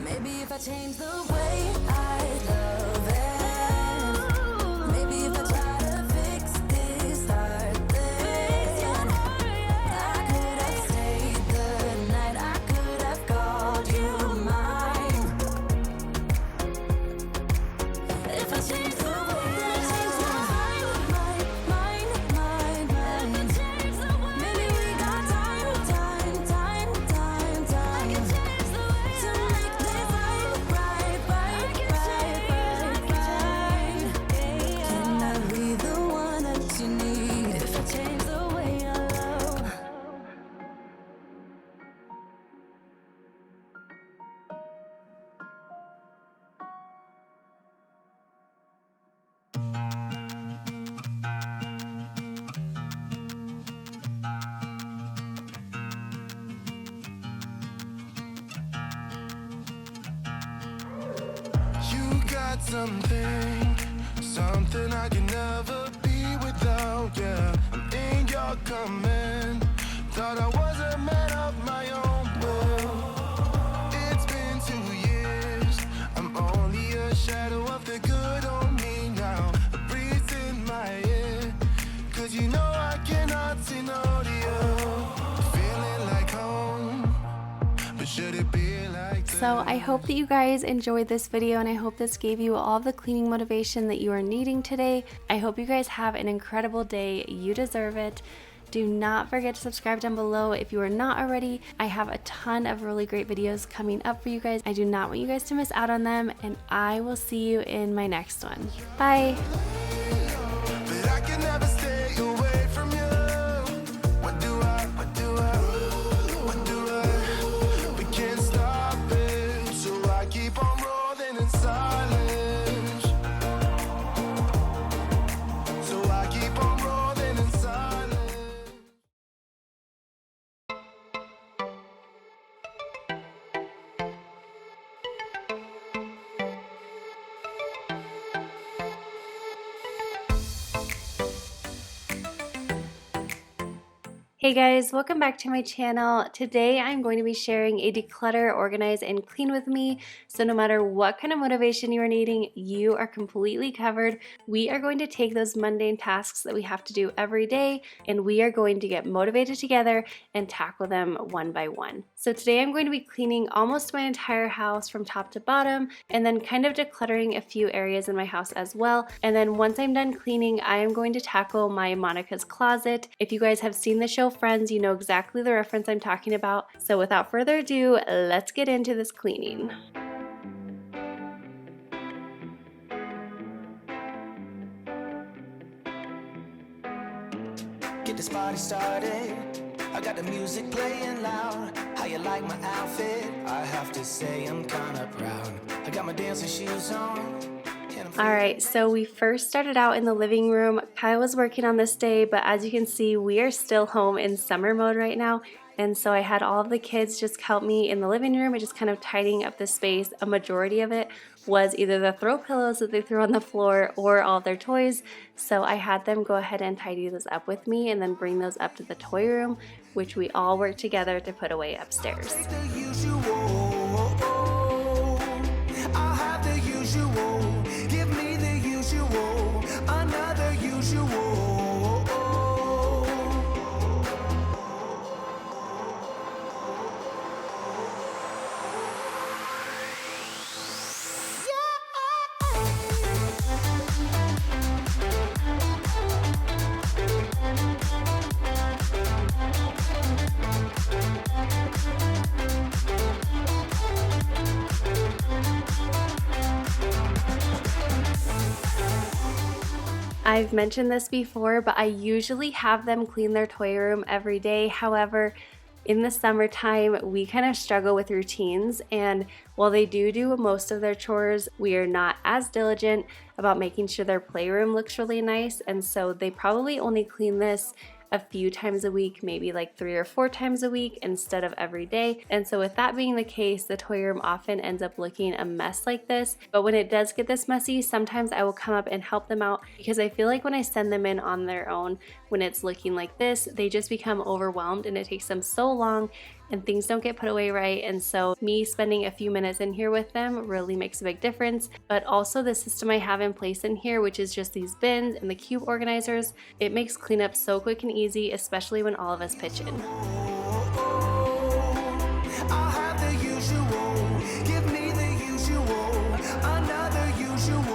Maybe if I change the way I love it, maybe if I try to fix this start, then I could have stayed the night, I could have called you mine. If I change the way I change my mind, maybe we got time to make this right. Can I be the one that you need if I change the way I love? You got something I can never be without, yeah. I'm in your command. Thought I was a man of my own, but it's been 2 years. I'm only a shadow of the good on me now. A breeze in my ear, 'cause you know I cannot say no to you. Feeling like home, but should it be like So I hope that you guys enjoyed this video, and I hope this gave you all the cleaning motivation that you are needing today. I hope you guys have an incredible day. You deserve it. Do not forget to subscribe down below if you are not already. I have a ton of really great videos coming up for you guys. I do not want you guys to miss out on them, and I will see you in my next one. Bye. but I can never stay away from you. What do I, we can't stop it, so I keep on rolling in silence. So I keep on rolling in silence. Hey guys, welcome back to my channel. Today I'm going to be sharing a declutter, organize, and clean with me. So no matter what kind of motivation you are needing, you are completely covered. We are going to take those mundane tasks that we have to do every day, and we are going to get motivated together and tackle them one by one. So today I'm going to be cleaning almost my entire house from top to bottom, and then kind of decluttering a few areas in my house as well. And then once I'm done cleaning, I am going to tackle my Monica's Closet. If you guys have seen the show Friends, you know exactly the reference I'm talking about. So without further ado, let's get into this cleaning. Get this party started. I got the music playing loud. How you like my outfit? I have to say I'm kinda proud. I got my dancing shoes on. Alright, so we first started out in the living room. Kyle was working on this day, but as you can see, we are still home in summer mode right now. And so I had all of the kids just help me in the living room and just kind of tidying up the space. A majority of it was either the throw pillows that they threw on the floor or all of their toys. So I had them go ahead and tidy those up with me and then bring those up to the toy room, which we all worked together to put away upstairs. Take the usual. I'll have the usual. Give me the usual. Another usual. I've mentioned this before, but I usually have them clean their toy room every day. However, in the summertime, we kind of struggle with routines, and while they do most of their chores, we are not as diligent about making sure their playroom looks really nice, and so they probably only clean this a few times a week, maybe like 3 or 4 times a week instead of every day. And so with that being the case, the toy room often ends up looking a mess like this. But when it does get this messy, sometimes I will come up and help them out, because I feel like when I send them in on their own, when it's looking like this, they just become overwhelmed and it takes them so long and things don't get put away right. And so me spending a few minutes in here with them really makes a big difference. But also the system I have in place in here, which is just these bins and the cube organizers, it makes cleanup so quick and easy, especially when all of us pitch in. I'll have the usual. Give me the usual. Another usual.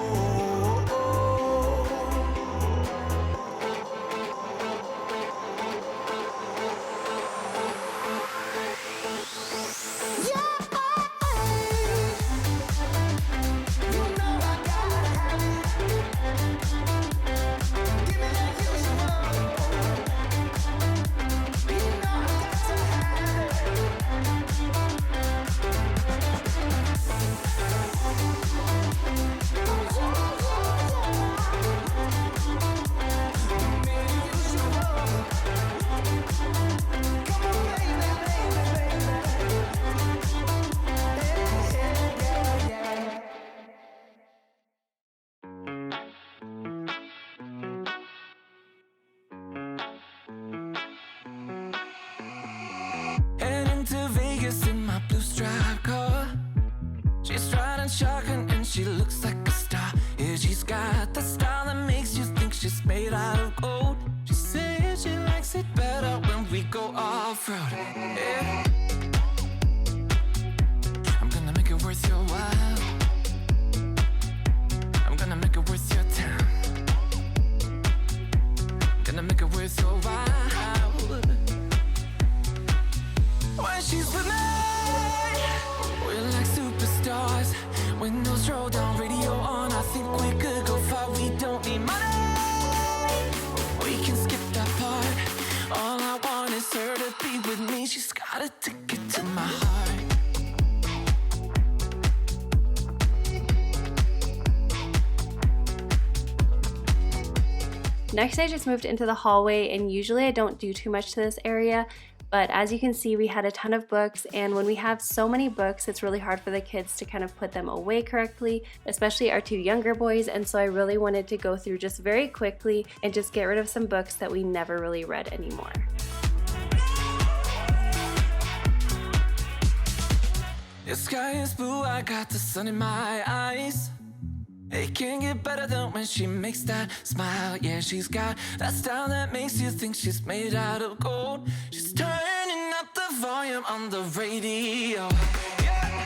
Heading to Vegas in my blue striped car. She's riding shotgun and she looks like a star. Yeah, she's got the style that makes you think she's made out of gold. She says she likes it better when we go off-road. Yeah. I'm gonna make it worth your while. I'm gonna make it worth your time. Gonna make it worth your while. When she's with me, we're like superstars. Windows roll down, radio on. I think we could go far. We don't need money. We can skip that part. All I want is her to be with me. She's got a ticket to my heart. Next, I just moved into the hallway, and usually I don't do too much to this area, but as you can see, we had a ton of books, and when we have so many books, it's really hard for the kids to kind of put them away correctly, especially our 2 younger boys, and so I really wanted to go through just very quickly and just get rid of some books that we never really read anymore. The sky is blue, I got the sun in my eyes. It can't get better than when she makes that smile. Yeah, she's got that style that makes you think she's made out of gold. She's turning up the volume on the radio. Yeah.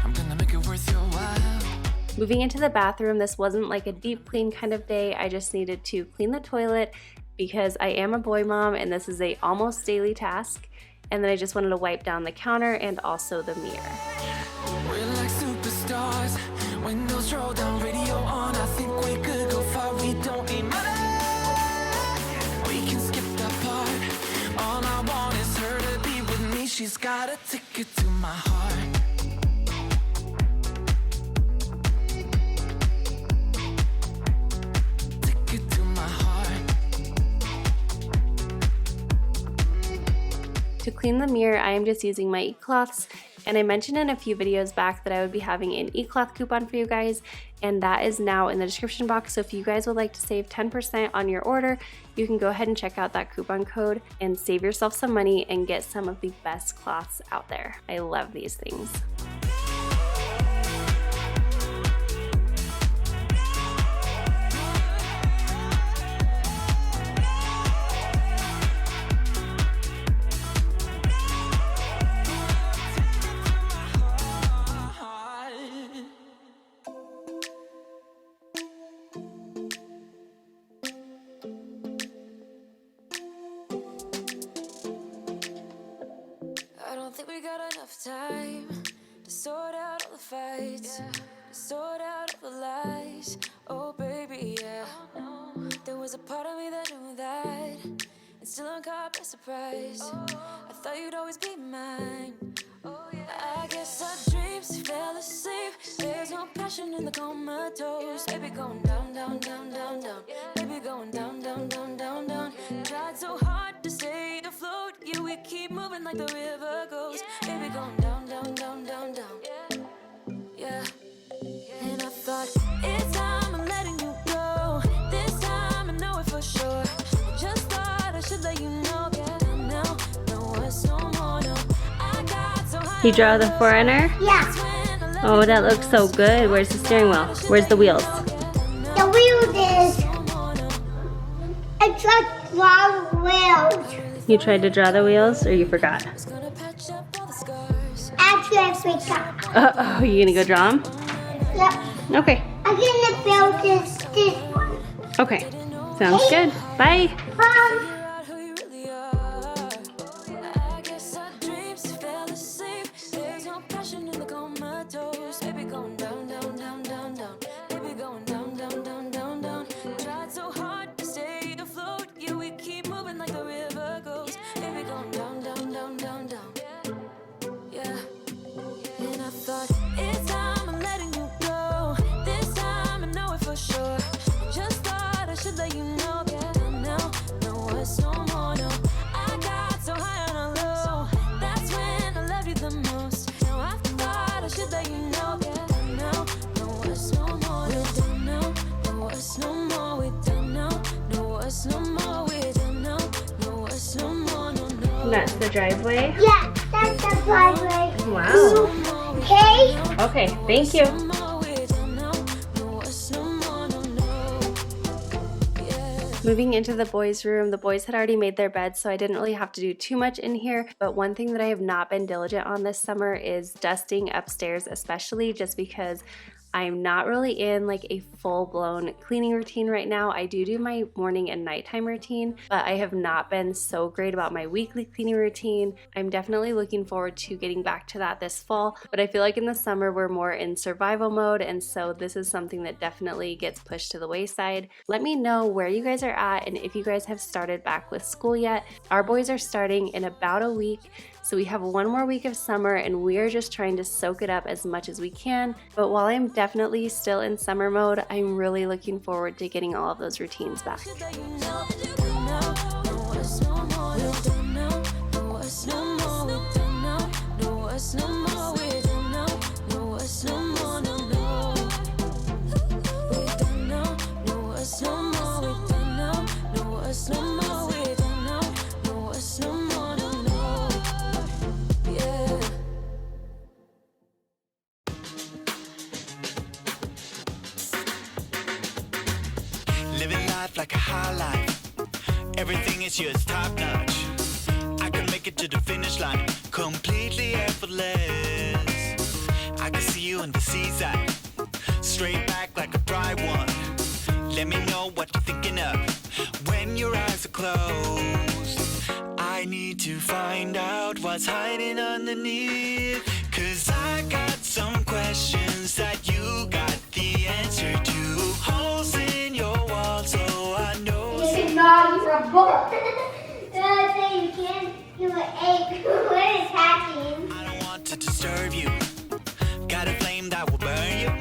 I'm gonna make it worth your while. Moving into the bathroom, this wasn't like a deep clean kind of day. I just needed to clean the toilet because I am a boy mom and this is a almost daily task. And then I just wanted to wipe down the counter and also the mirror. We're like superstars. Windows roll down, radio on. I think we could go far. We don't need money. We can skip that part. All I want is her to be with me. She's got a ticket to my heart. Ticket to my heart. To clean the mirror, I am just using my e-cloths, and I mentioned in a few videos back that I would be having an e-cloth coupon for you guys, and that is now in the description box. So if you guys would like to save 10% on your order, you can go ahead and check out that coupon code and save yourself some money and get some of the best cloths out there. I love these things. I don't think we got enough time to sort out all the fights, to sort out all the lies. Oh, was a part of me that knew that, and still I'm caught by surprise. I thought you'd always be mine. I guess our dreams fell asleep. There's no passion in the comatose. Baby going down, down, down, down, down. Baby going down, down, down, down, down. Tried so hard to stay afloat. Yeah, we keep moving like the river goes. Baby going down, down, down, down, down. Yeah. And I thought, it's time I'm letting you go. This time I know it for sure. Just thought I should let you know. Yeah, now, no words no more, no. I got so high. You draw the Foreigner? Yeah. Oh, that looks so good. Where's the steering wheel? Where's the wheels? The wheel is. I tried to draw the wheels. You tried to draw the wheels, or you forgot? Actually, I forgot. Oh, you gonna go draw them? Yep. Okay. I'm gonna build this one. Okay. Sounds good. Bye. I guess our dreams fell asleep. There's no passion in the comatose. Baby going down, down, down, down, down. Baby going down, down, down, down, down. Tried so hard to stay afloat. Yeah, we keep moving like the river goes. Baby going down, down, down, down, down. Yeah. And I thought, it's time I'm letting you go. This time I know it for sure. Just thought I should let you know. Yeah, now, no words no more, no. I got so high on a low. That's when I loved you the most. Now I thought I should let you know. Yeah, now, no words no more. We're done now, no words no more. We're done now, no words no more. We're done now, no words no more, no, no. That's the driveway. Yeah, that's the driveway. Wow. Okay. Okay, thank you. Moving into the boys' room, the boys had already made their beds, so I didn't really have to do too much in here. But one thing that I have not been diligent on this summer is dusting upstairs, especially just because I'm not really in like a full-blown cleaning routine right now. I do my morning and nighttime routine, but I have not been so great about my weekly cleaning routine. I'm definitely looking forward to getting back to that this fall, but I feel like in the summer we're more in survival mode, and so this is something that definitely gets pushed to the wayside. Let me know where you guys are at and if you guys have started back with school yet. Our boys are starting in about a week, so we have one more week of summer and we are just trying to soak it up as much as we can. But while I'm definitely still in summer mode, I'm really looking forward to getting all of those routines back. Living life like a high life. Everything is just top notch. I can make it to the finish line completely effortless. I can see you on the seaside, straight back like a dry one. Let me know what you're thinking of when your eyes are closed. I need to find out what's hiding underneath, 'cause I got some questions that you got the answer to. Holes in your wall, so I know. It's not your book. You can't do an egg. What is happening? I don't want to disturb you. Got a flame that will burn you.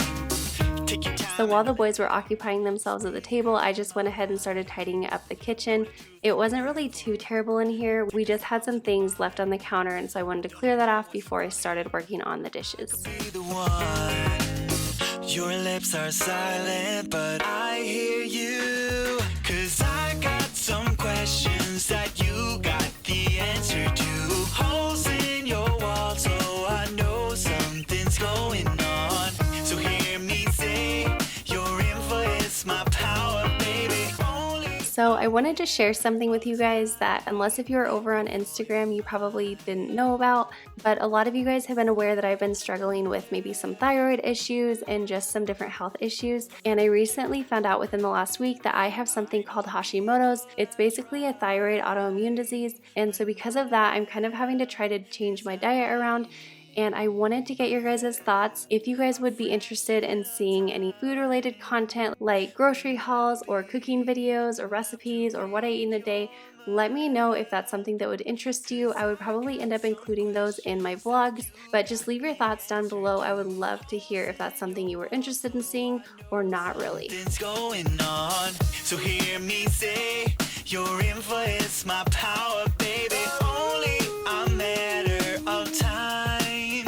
Take your time. So while the boys were occupying themselves at the table, I just went ahead and started tidying up the kitchen. It wasn't really too terrible in here. We just had some things left on the counter, and so I wanted to clear that off before I started working on the dishes. Be the one. Your lips are silent, but I hear you. 'Cause I got some questions that you got the answer to. Holes in your wall, so I know something's going on. So hear me say, your info is my power, baby. Only So I wanted to share something with you guys that, unless if you're over on Instagram, you probably didn't know about, but a lot of you guys have been aware that I've been struggling with maybe some thyroid issues and just some different health issues. And I recently found out within the last week that I have something called Hashimoto's. It's basically a thyroid autoimmune disease. And so because of that, I'm kind of having to try to change my diet around. and I wanted to get your guys' thoughts. If you guys would be interested in seeing any food related content like grocery hauls or cooking videos or recipes or what I eat in a day, let me know if that's something that would interest you. I would probably end up including those in my vlogs, but just leave your thoughts down below. I would love to hear if that's something you were interested in seeing or not really. Something's going on, so hear me say, your influence, my power, baby. Only a matter of time.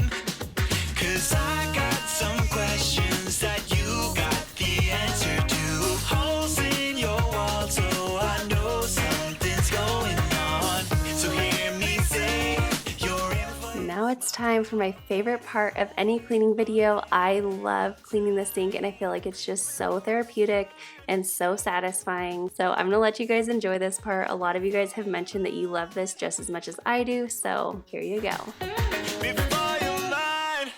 'Cause I got some questions that you got the answer to. Holes in your wall, so I know something's going on. So hear me say, your influence. Now it's time for my favorite part of any cleaning video. I love cleaning the sink and I feel like it's just so therapeutic and so satisfying. So I'm gonna let you guys enjoy this part. A lot of you guys have mentioned that you love this just as much as I do, so here you go. Before you're mine.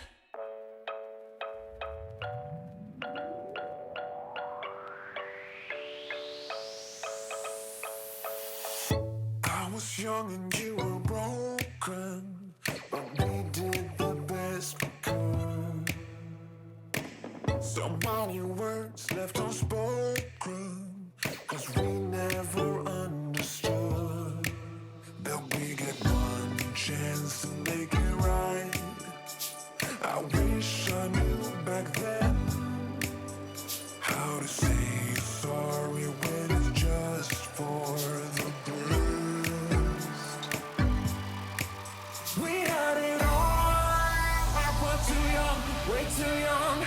I was young and you were broken, but we did the best we could. So many words left unspoken, 'cause we never understood that we get one chance to make it right. I wish I knew back then how to say sorry when it's just for the best. We had it all, I was too young, way too young.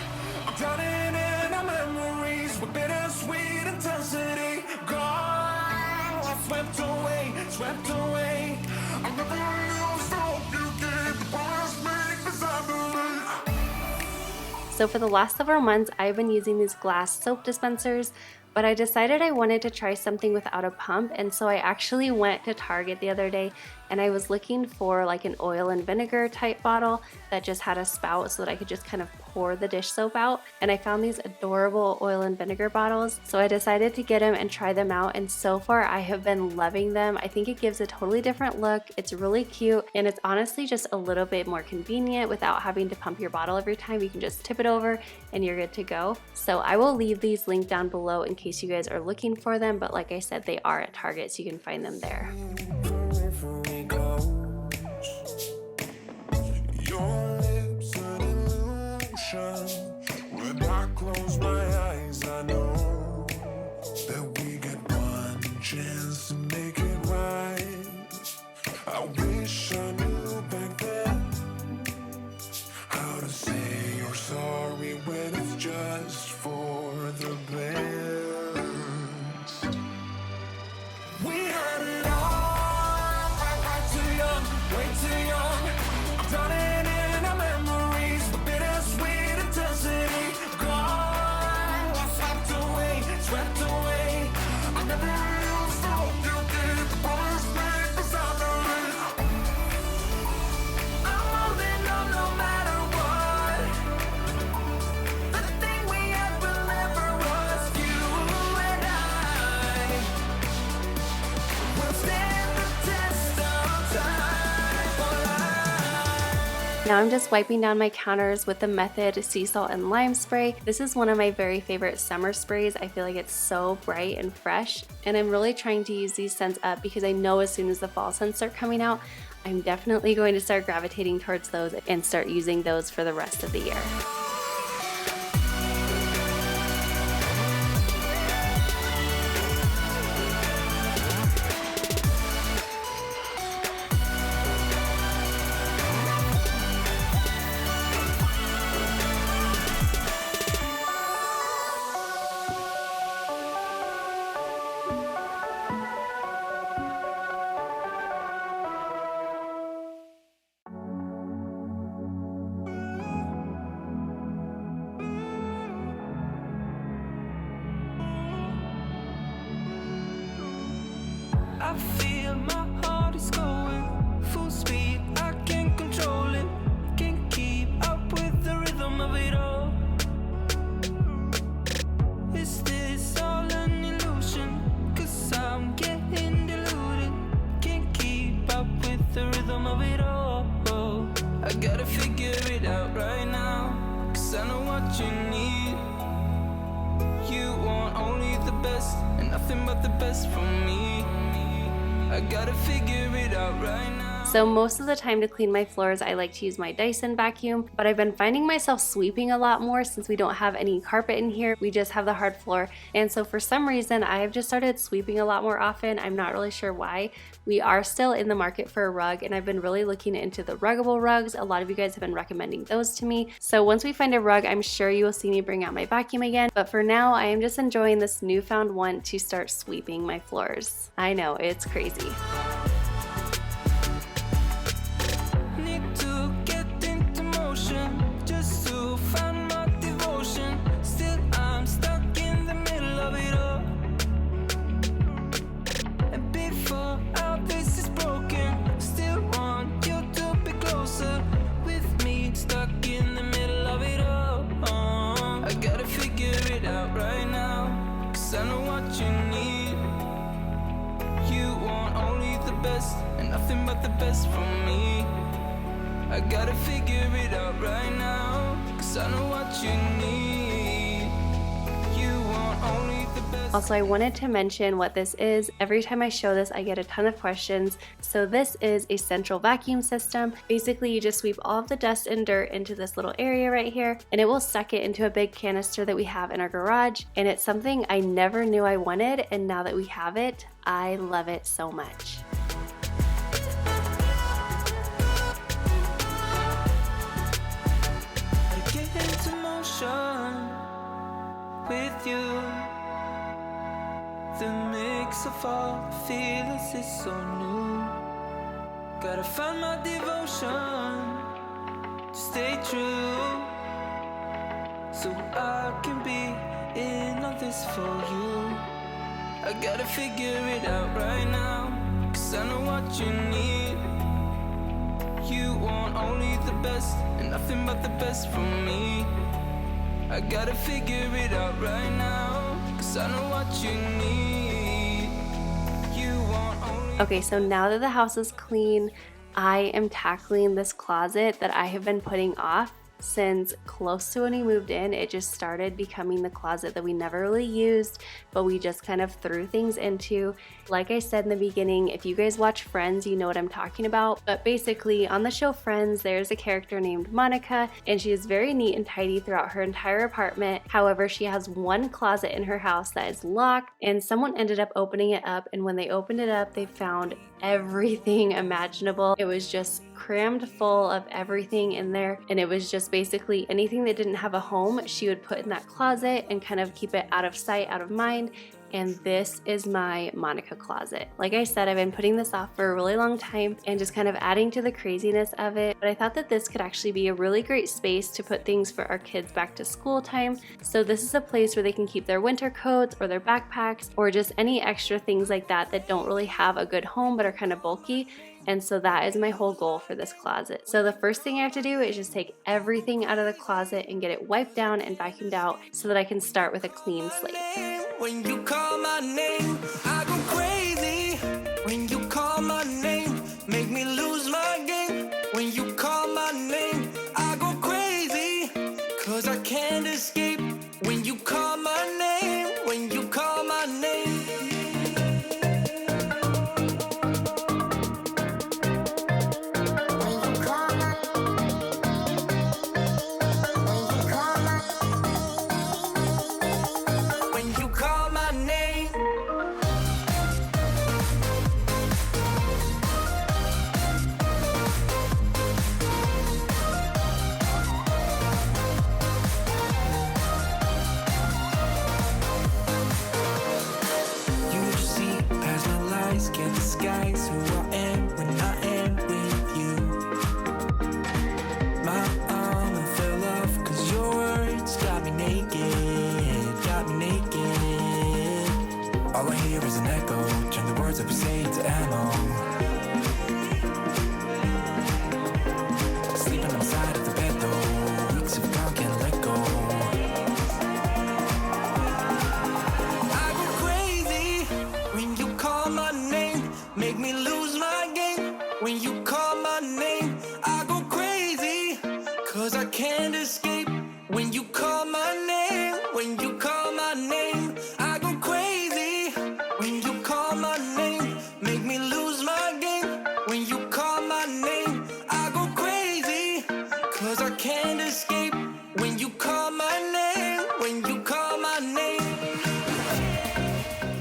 I'm drowning in our memories with bittersweet intensity. Gone, swept away, swept away. I never knew so you did the past make this happen. So for the last several months, I've been using these glass soap dispensers, but I decided I wanted to try something without a pump, and so I actually went to Target the other day and I was looking for like an oil and vinegar type bottle that just had a spout so that I could just kind of pour the dish soap out, and I found these adorable oil and vinegar bottles, so I decided to get them and try them out, and so far I have been loving them. I think it gives a totally different look, it's really cute, and it's honestly just a little bit more convenient without having to pump your bottle every time. You can just tip it over and you're good to go. So I will leave these linked down below in case you guys are looking for them, but like I said, they are at Target, so you can find them there. Your lips an illusion. When I close my eyes, I know that we get one chance to make it right. I wish I knew back then how to say you're sorry when it's just for the best. We had it all, I'm too young, way too young. I'm drowning in our memories with bittersweet intensity. Gone, swept away, swept away. I never knew so you did the past make this happen. I'm holding on no matter what. The thing we had forever was you and I. We'll stand the test of time for life. Now I'm just wiping down my counters with the Method Sea Salt and Lime Spray. This is one of my very favorite summer sprays. I feel like it's so bright and fresh, and I'm really trying to use these scents up because I know as soon as the fall scents start coming out, I'm definitely going to start gravitating towards those and start using those for the rest of the year. I feel my heart is going full speed. I can't control it, can't keep up with the rhythm of it all. Is this all an illusion? 'Cause I'm getting deluded, can't keep up with the rhythm of it all. I gotta figure best, and nothing but the best for me. I gotta figure it out right now. So most of the time to clean my floors, I like to use my Dyson vacuum, but I've been finding myself sweeping a lot more since we don't have any carpet in here. We just have the hard floor. And so for some reason, I have just started sweeping a lot more often. I'm not really sure why. We are still in the market for a rug, and I've been really looking into the ruggable rugs. A lot of you guys have been recommending those to me. So once we find a rug, I'm sure you will see me bring out my vacuum again. But for now, I am just enjoying this newfound want to start sweeping my floors. I know, it's crazy. Need to get into motion just to find my devotion. Still, I'm stuck in the middle of it all. And before our place is broken, still want you to be closer with me. Stuck in the middle of it all. I gotta figure it out right now, 'cause I know what you need. You want only the best, and nothing but the best from me. I gotta figure it out right now, 'cause I know what you need. You want only the best. Also, I wanted to mention what this is. Every time I show this, I get a ton of questions. So this is a central vacuum system. Basically, you just sweep all of the dust and dirt into this little area right here, and it will suck it into a big canister that we have in our garage. And it's something I never knew I wanted, and now that we have it, I love it so much. Get into motion with you. The mix of all the feelings is so new. Gotta find my devotion to stay true, so I can be in on this for you. I gotta figure it out right now, 'cause I know what you need. You want only the best, and nothing but the best from me. I gotta figure it out right now, 'cause I know what you need. You want only. Okay, so now that the house is clean, I am tackling this closet that I have been putting off since close to when we moved in. It just started becoming the closet that we never really used, but we just kind of threw things into. Like I said in the beginning, if you guys watch Friends, you know what I'm talking about. But basically, on the show Friends, there's a character named Monica, and she is very neat and tidy throughout her entire apartment. However, she has one closet in her house that is locked, and someone ended up opening it up, and when they opened it up, they found everything imaginable. It was just crammed full of everything in there, and it was just basically anything that didn't have a home, she would put in that closet and kind of keep it out of sight, out of mind. And this is my Monica closet. Like I said, I've been putting this off for a really long time and just kind of adding to the craziness of it. But I thought that this could actually be a really great space to put things for our kids back to school time. So this is a place where they can keep their winter coats or their backpacks or just any extra things like that that don't really have a good home but are kind of bulky. And so that is my whole goal for this closet. So the first thing I have to do is just take everything out of the closet and get it wiped down and vacuumed out so that I can start with a clean slate. When you call my name, I go crazy. When you call my name, make me lose my game. When you call my name, I go crazy, 'cause I can't escape. When you call my name, when you call my name. Can't disguise who I am when I am with you. My armor fell off 'cause your words got me naked, got me naked. All I hear is an echo, turn the words that we say into ammo. Sleeping on the side of the bed though, weeks of gone can't let go. I go crazy when you call my name. Make me lose my game. When you call my name, I go crazy, 'cause I can't escape. When you call my name, when you call my name, I go crazy.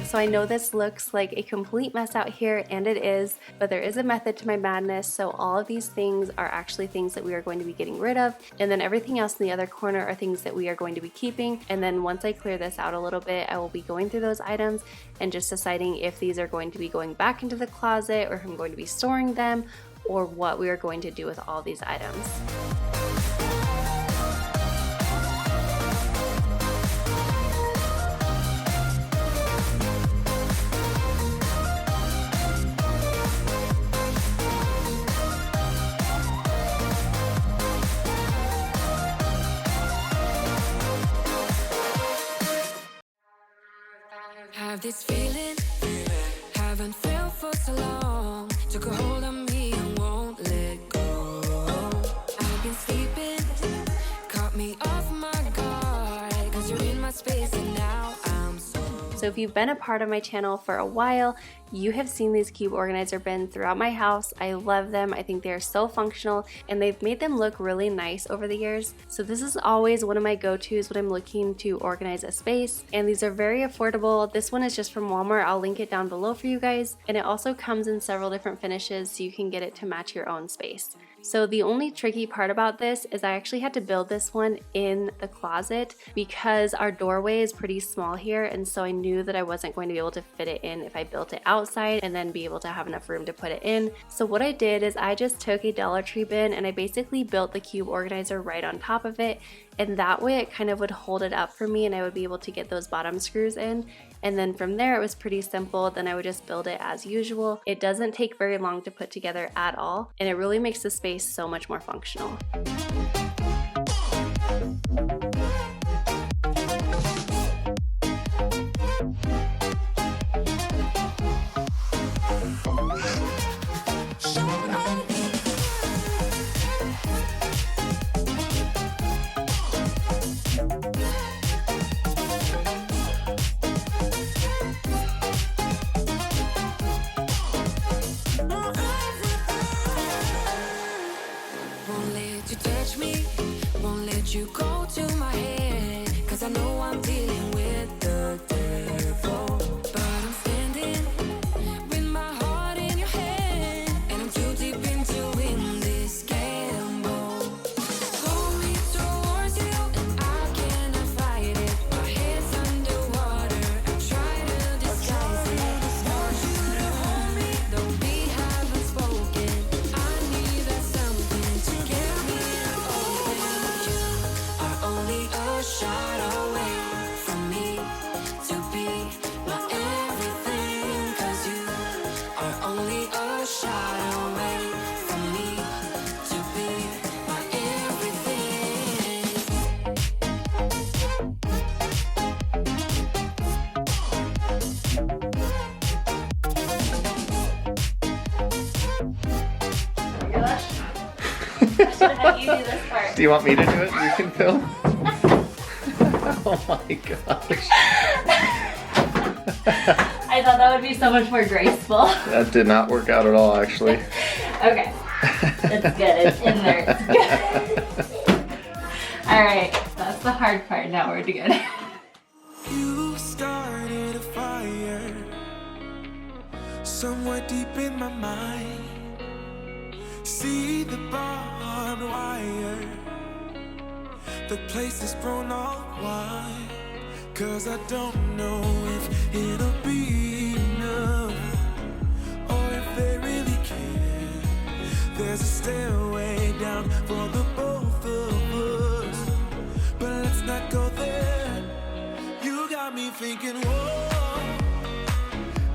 So I know this looks like a complete mess out here, and it is, but there is a method to my madness. So all of these things are actually things that we are going to be getting rid of, and then everything else in the other corner are things that we are going to be keeping. And then once I clear this out a little bit, I will be going through those items and just deciding if these are going to be going back into the closet, or if I'm going to be storing them, or what we are going to do with all these items. Have this feeling, haven't felt for so long. Took a hold on me and won't let go. I've been sleeping, caught me off my guard, 'cause you're in my space and now I'm So if you've been a part of my channel for a while, you have seen these cube organizer bins throughout my house. I love them. I think they are so functional, and they've made them look really nice over the years. So this is always one of my go-tos when I'm looking to organize a space, and these are very affordable. This one is just from Walmart. I'll link it down below for you guys, and it also comes in several different finishes so you can get it to match your own space. So the only tricky part about this is I actually had to build this one in the closet because our doorway is pretty small here, and so I knew that I wasn't going to be able to fit it in if I built it outside and then be able to have enough room to put it in. So what I did is I just took a Dollar Tree bin and I basically built the cube organizer right on top of it, and that way it kind of would hold it up for me and I would be able to get those bottom screws in. And then from there it was pretty simple. Then I would just build it as usual. It doesn't take very long to put together at all, and it really makes the space so much more functional. you go to my head, 'cause I know I'm dealing with the devil. But I'm standing with my heart in your hand, and I'm too deep into win this gamble. Pull me towards you, and I cannot fight it. My head's underwater, I try to disguise it. Want you to hold me, though we haven't spoken. I need that something to get me open. You are only a shot away from me to be my everything. 'Cause you are only a shot away from me to be my everything. Do you want me to do it? You can film. Oh my gosh. I thought that would be so much more graceful. That did not work out at all, actually. Okay. It's good. It's in there. It's good. Alright, that's the hard part. Now we're good. You started a fire somewhere deep in my mind. See the barbed wire, the place is grown all wide. 'Cause I don't know if it'll be enough, or if they really care. There's a stairway down for the both of us, but let's not go there. You got me thinking, whoa,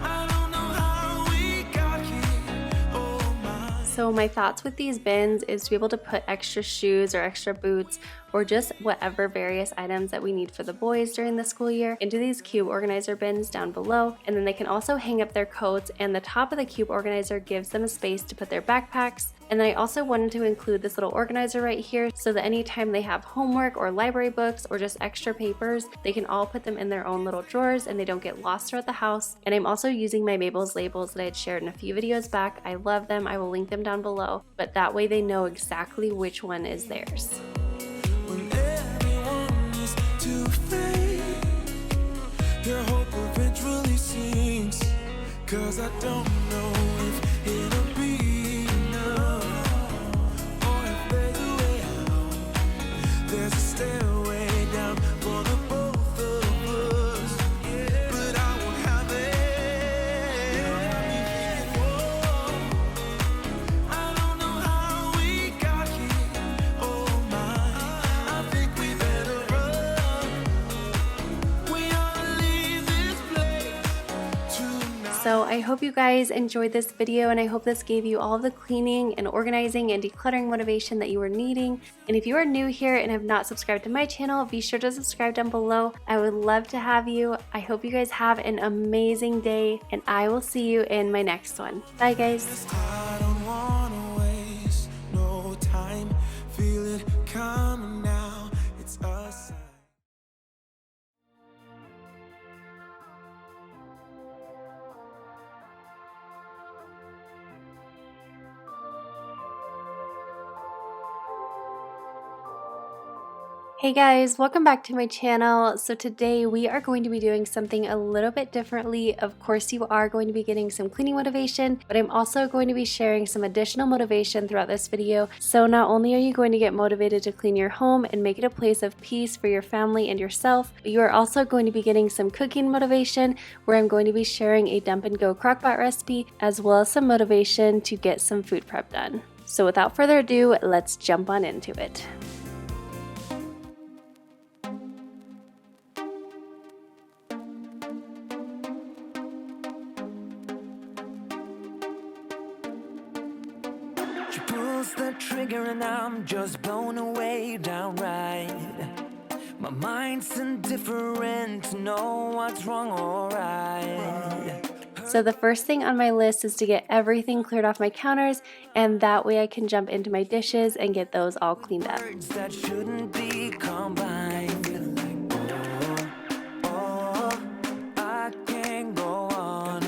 I don't know how we got here. Oh my. So my thoughts with these bins is to be able to put extra shoes or extra boots or just whatever various items that we need for the boys during the school year into these cube organizer bins down below. And then they can also hang up their coats, and the top of the cube organizer gives them a space to put their backpacks. And then I also wanted to include this little organizer right here so that anytime they have homework or library books or just extra papers, they can all put them in their own little drawers and they don't get lost throughout the house. And I'm also using my Mabel's labels that I had shared in a few videos back. I love them. I will link them down below, but that way they know exactly which one is theirs. When everyone is too fake, your hope eventually sees 'cause I don't know if it'll be enough, or if there's a way out. There's a stairway down for the both of us, but I won't have it. I don't know how we got here. Oh my, I think we better run. We ought to leave this place tonight. So I hope you guys enjoyed this video, and I hope this gave you all of the cleaning and organizing and decluttering motivation that you were needing. And if you are new here and have not subscribed to my channel, be sure to subscribe down below. I would love to have you. I hope you guys have an amazing day, and I will see you in my next one. Bye guys. I don't wanna waste no time. Feel it coming now. It's a sign. Hey guys, welcome back to my channel. So today we are going to be doing something a little bit differently. Of course, you are going to be getting some cleaning motivation, but I'm also going to be sharing some additional motivation throughout this video. So not only are you going to get motivated to clean your home and make it a place of peace for your family and yourself, but you are also going to be getting some cooking motivation, where I'm going to be sharing a dump and go crockpot recipe, as well as some motivation to get some food prep done. So without further ado, let's jump on into it. She pulls the trigger and I'm just blown away downright. My mind's indifferent to know what's wrong or right. So the first thing on my list is to get everything cleared off my counters, and that way I can jump into my dishes and get those all cleaned up. Words that shouldn't be combined. Oh, I can't go on.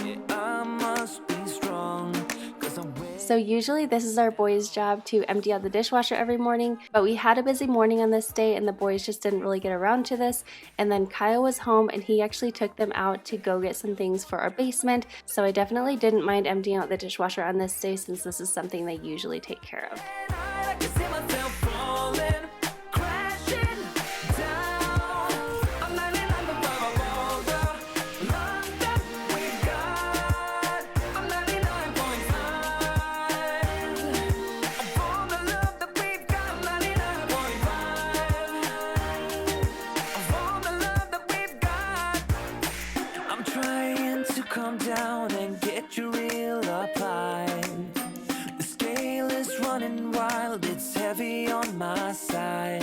Yeah, I must be strong, 'cause I'm So usually this is our boys' job to empty out the dishwasher every morning, but we had a busy morning on this day and the boys just didn't really get around to this. And then Kyle was home and he actually took them out to go get some things for our basement. So I definitely didn't mind emptying out the dishwasher on this day, since this is something they usually take care of. I can see myself falling, crashing down. I'm 99 above all the love that we've got. I'm 99.5 of all the love that we've got. 99.5 of all the love that we've got. I'm trying to calm down and get you real applied. The scale is running wild, it's heavy on my side.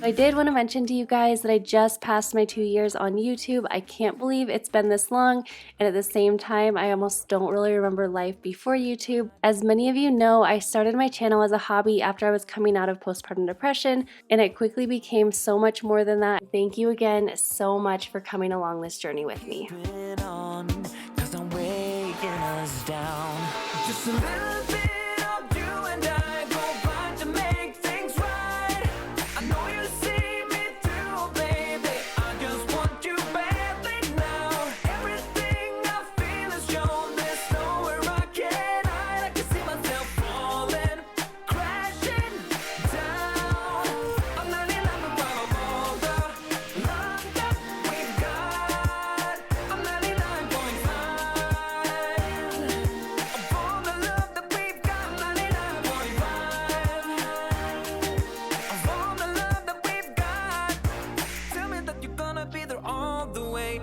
I did want to mention to you guys that I just passed my 2 years on YouTube. I can't believe it's been this long, and at the same time I almost don't really remember life before YouTube. As many of you know, I started my channel as a hobby after I was coming out of postpartum depression, and it quickly became so much more than that. Thank you again so much for coming along this journey with me. Been on, 'cause I'm weighing us down. Just a little bit of you and I go by to make things right. I know you see me through, baby. I just want you badly now. Everything I feel is shown. There's nowhere I can hide. I can see myself falling, crashing down. I'm 99 above all the love that we've got. I'm 99.5 of all the love that we've got. 99.5 of all the love that we've got. Tell me that you're gonna be there all the way.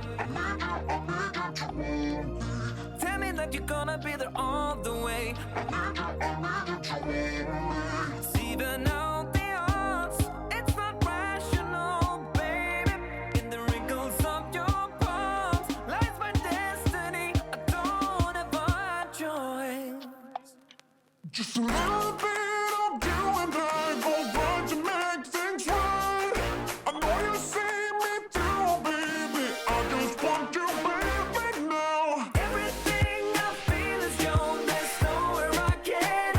Tell me that you're gonna be there all the way. Even out the odds, it's not rational, baby. In the wrinkles of your palms lies my destiny. I don't have a choice. Just a little bit of you and I go right to make things right. I know you see me through, baby. I just want you baby now. Everything I feel is shown. There's nowhere I can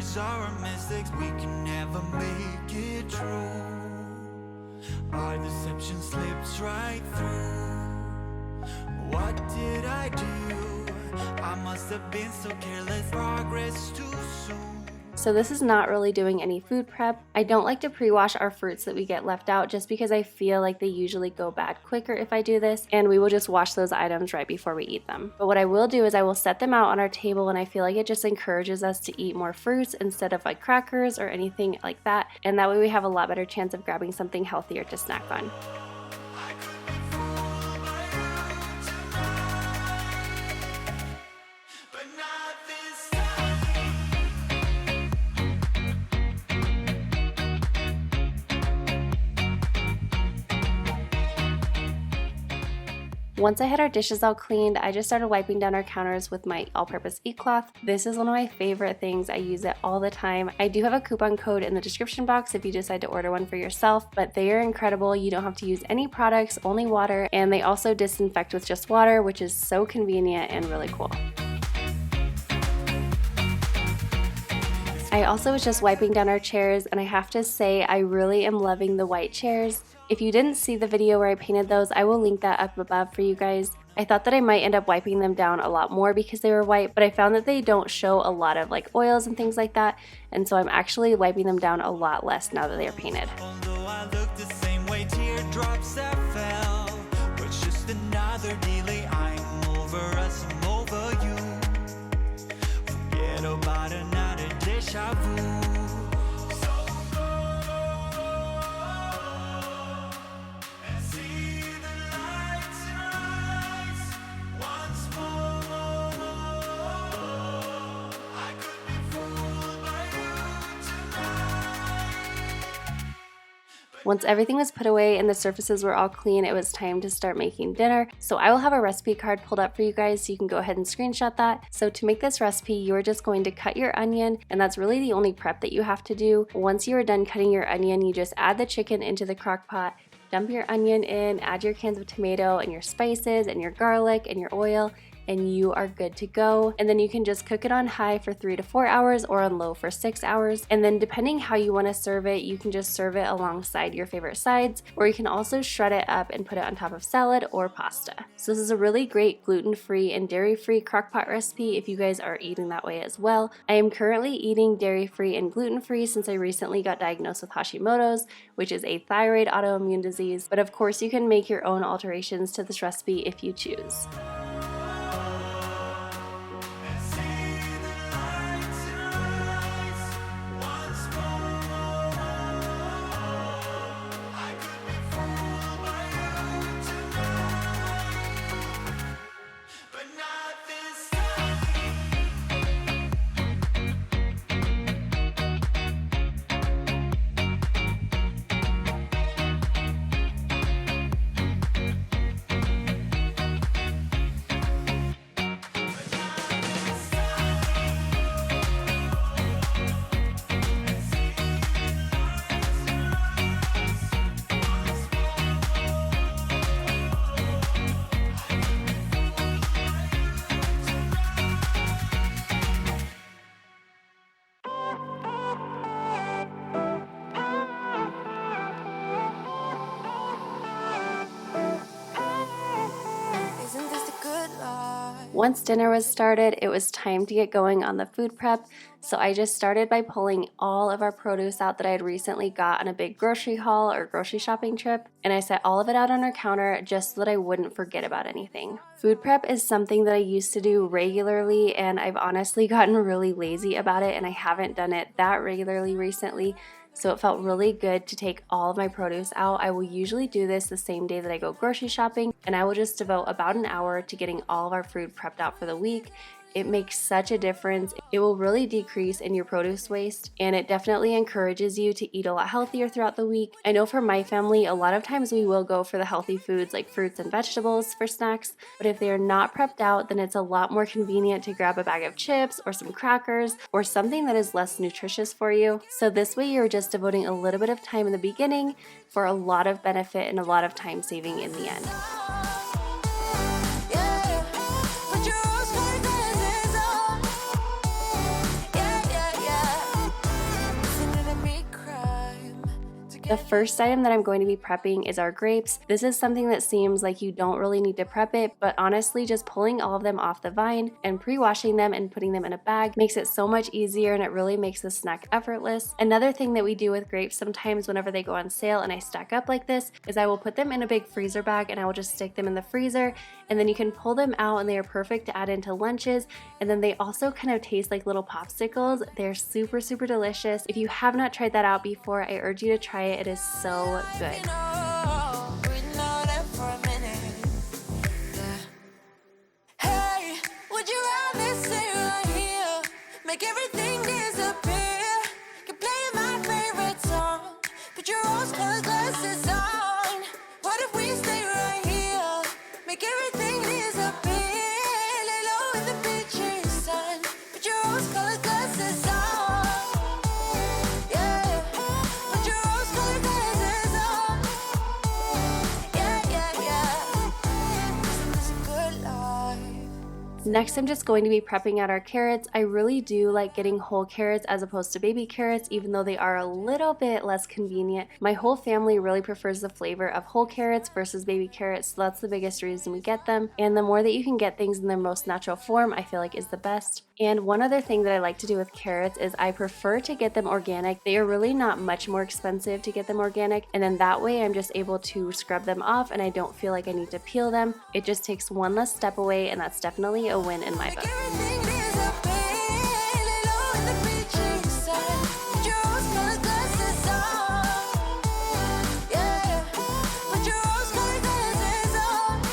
Memories are our mistakes, we can never make it true. Our deception slips right through. What did I do? I must have been so careless. Progress too soon. So this is not really doing any food prep. I don't like to pre-wash our fruits that we get left out just because I feel like they usually go bad quicker if I do this, and we will just wash those items right before we eat them. But what I will do is I will set them out on our table, and I feel like it just encourages us to eat more fruits instead of like crackers or anything like that, and that way we have a lot better chance of grabbing something healthier to snack on. Once I had our dishes all cleaned, I just started wiping down our counters with my all-purpose e-cloth. This is one of my favorite things. I use it all the time. I do have a coupon code in the description box if you decide to order one for yourself, but they are incredible. You don't have to use any products, only water, and they also disinfect with just water, which is so convenient and really cool. I also was just wiping down our chairs, and I have to say I really am loving the white chairs. If you didn't see the video where I painted those, I will link that up above for you guys. I thought that I might end up wiping them down a lot more because they were white, but I found that they don't show a lot of like oils and things like that, and so I'm actually wiping them down a lot less now that they are painted. Although I look the same way, teardrops that fell, but just another delay. I'm over us, I'm over you. Forget about another deja vu. Once everything was put away and the surfaces were all clean, it was time to start making dinner. So I will have a recipe card pulled up for you guys so you can go ahead and screenshot that. So to make this recipe, you are just going to cut your onion, and that's really the only prep that you have to do. Once you are done cutting your onion, you just add the chicken into the crock pot, dump your onion in, add your cans of tomato and your spices and your garlic and your oil, and you are good to go. And then you can just cook it on high for 3 to 4 hours or on low for 6 hours. And then depending how you want to serve it, you can just serve it alongside your favorite sides, or you can also shred it up and put it on top of salad or pasta. So this is a really great gluten-free and dairy-free crock-pot recipe if you guys are eating that way as well. I am currently eating dairy-free and gluten-free since I recently got diagnosed with Hashimoto's, which is a thyroid autoimmune disease. But of course you can make your own alterations to this recipe if you choose. Once dinner was started, it was time to get going on the food prep. So I just started by pulling all of our produce out that I had recently got on a big grocery haul or grocery shopping trip, and I set all of it out on our counter just so that I wouldn't forget about anything. Food prep is something that I used to do regularly, and I've honestly gotten really lazy about it, and I haven't done it that regularly recently. So it felt really good to take all of my produce out. I will usually do this the same day that I go grocery shopping, and I will just devote about an hour to getting all of our food prepped out for the week. It makes such a difference. It will really decrease in your produce waste, and it definitely encourages you to eat a lot healthier throughout the week. I know for my family, a lot of times we will go for the healthy foods like fruits and vegetables for snacks, but if they are not prepped out, then it's a lot more convenient to grab a bag of chips or some crackers or something that is less nutritious for you. So this way you're just devoting a little bit of time in the beginning for a lot of benefit and a lot of time saving in the end. The first item that I'm going to be prepping is our grapes. This is something that seems like you don't really need to prep it, but honestly just pulling all of them off the vine and pre-washing them and putting them in a bag makes it so much easier, and it really makes the snack effortless. Another thing that we do with grapes sometimes whenever they go on sale and I stack up like this is I will put them in a big freezer bag and I will just stick them in the freezer, and then you can pull them out and they are perfect to add into lunches. And then they also kind of taste like little popsicles. They're super delicious. If you have not tried that out before, I urge you to try it. It is so good. Hey, would you rather stay right here? Make everything disappear. Can play my favorite song. Put your rose-colored glasses on. What if we stay right here? Make everything disappear. Lay low in the beaches, sun. Put your rose-colored glasses on. Yeah, put your rose-colored glasses on. Yeah. It's a good life. Next, I'm just going to be prepping out our carrots. I really do like getting whole carrots as opposed to baby carrots, even though they are a little bit less convenient. My whole family really prefers the flavor of whole carrots versus baby carrots, so that's the biggest reason we get them. And the more that you can get things in their most natural form, I feel like is the best. And one other thing that I like to do with carrots is I prefer to get them organic. They are really not much more expensive to get them organic, and then that way I'm just able to scrub them off and I don't feel like I need to peel them. It just takes one less step away, and that's definitely a win in my book. Everything disappear. Lay low in the beaches, sun. Put your rose-colored glasses on. Yeah, put your rose-colored glasses on.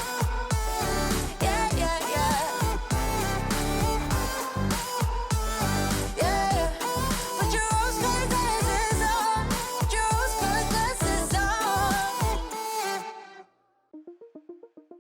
Yeah. Yeah, put your rose-colored glasses on. Put your rose-colored glasses on.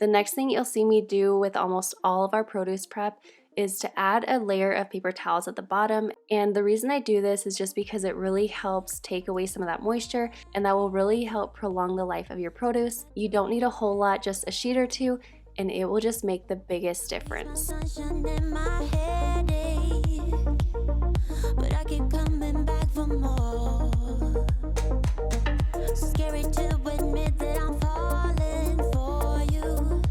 The next thing you'll see me do with almost all of our produce prep is to add a layer of paper towels at the bottom. And the reason I do this is just because it really helps take away some of that moisture, and that will really help prolong the life of your produce. You don't need a whole lot, just a sheet or two, and it will just make the biggest difference. Sunshine in my headache, but I keep coming back for more. So scary to admit that I'm falling for you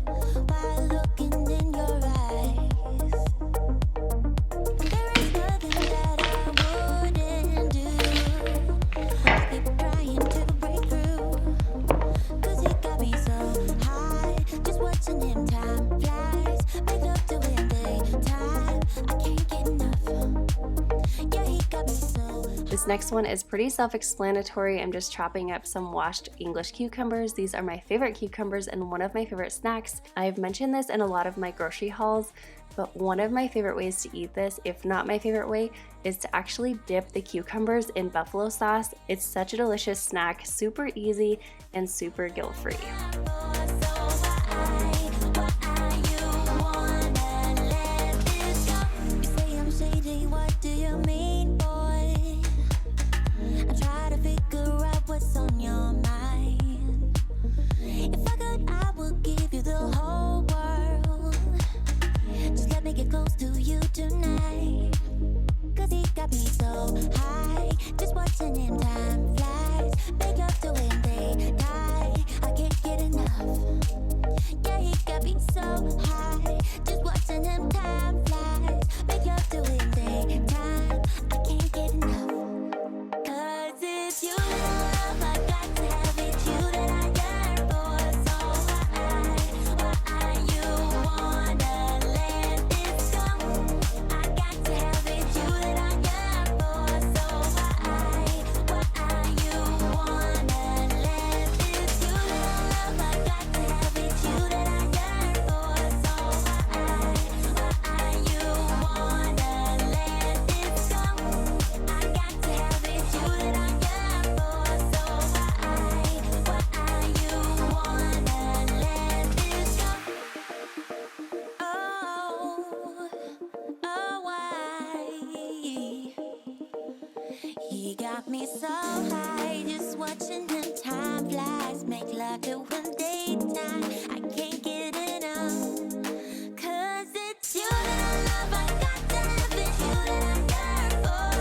while looking in your eyes. There is nothing that I wouldn't do. I keep trying to break through, 'cause he got me so high. Just watching him, time flies. Make love to him daytime. I can't get enough. Yeah, he got me so high. This next one is pretty self-explanatory. I'm just chopping up some washed English cucumbers. These are my favorite cucumbers and one of my favorite snacks. I've mentioned this in a lot of my grocery hauls, but one of my favorite ways to eat this, if not my favorite way, is to actually dip the cucumbers in buffalo sauce. It's such a delicious snack, super easy and super guilt-free. Just watching him, time flies. Make love to him, they die. I can't get enough. Yeah, he got me so high. Just watching him, time flies. Make love to him, they die. I can't get enough. 'Cause it's you that I love, I got to have it. You that I yearn for. So why you wanna let this go? I got to have it. You that I yearn for. So why you wanna let this? You that I love, I got to have it. You that I yearn for. So why you wanna let this go? I got to have it. You that I yearn for. So why you wanna let this go? Why? He got me so high, just watching him, time flies. Make love to him daytime. I can't get enough. 'Cause it's you that I love, I got to have it. You that I yearn for.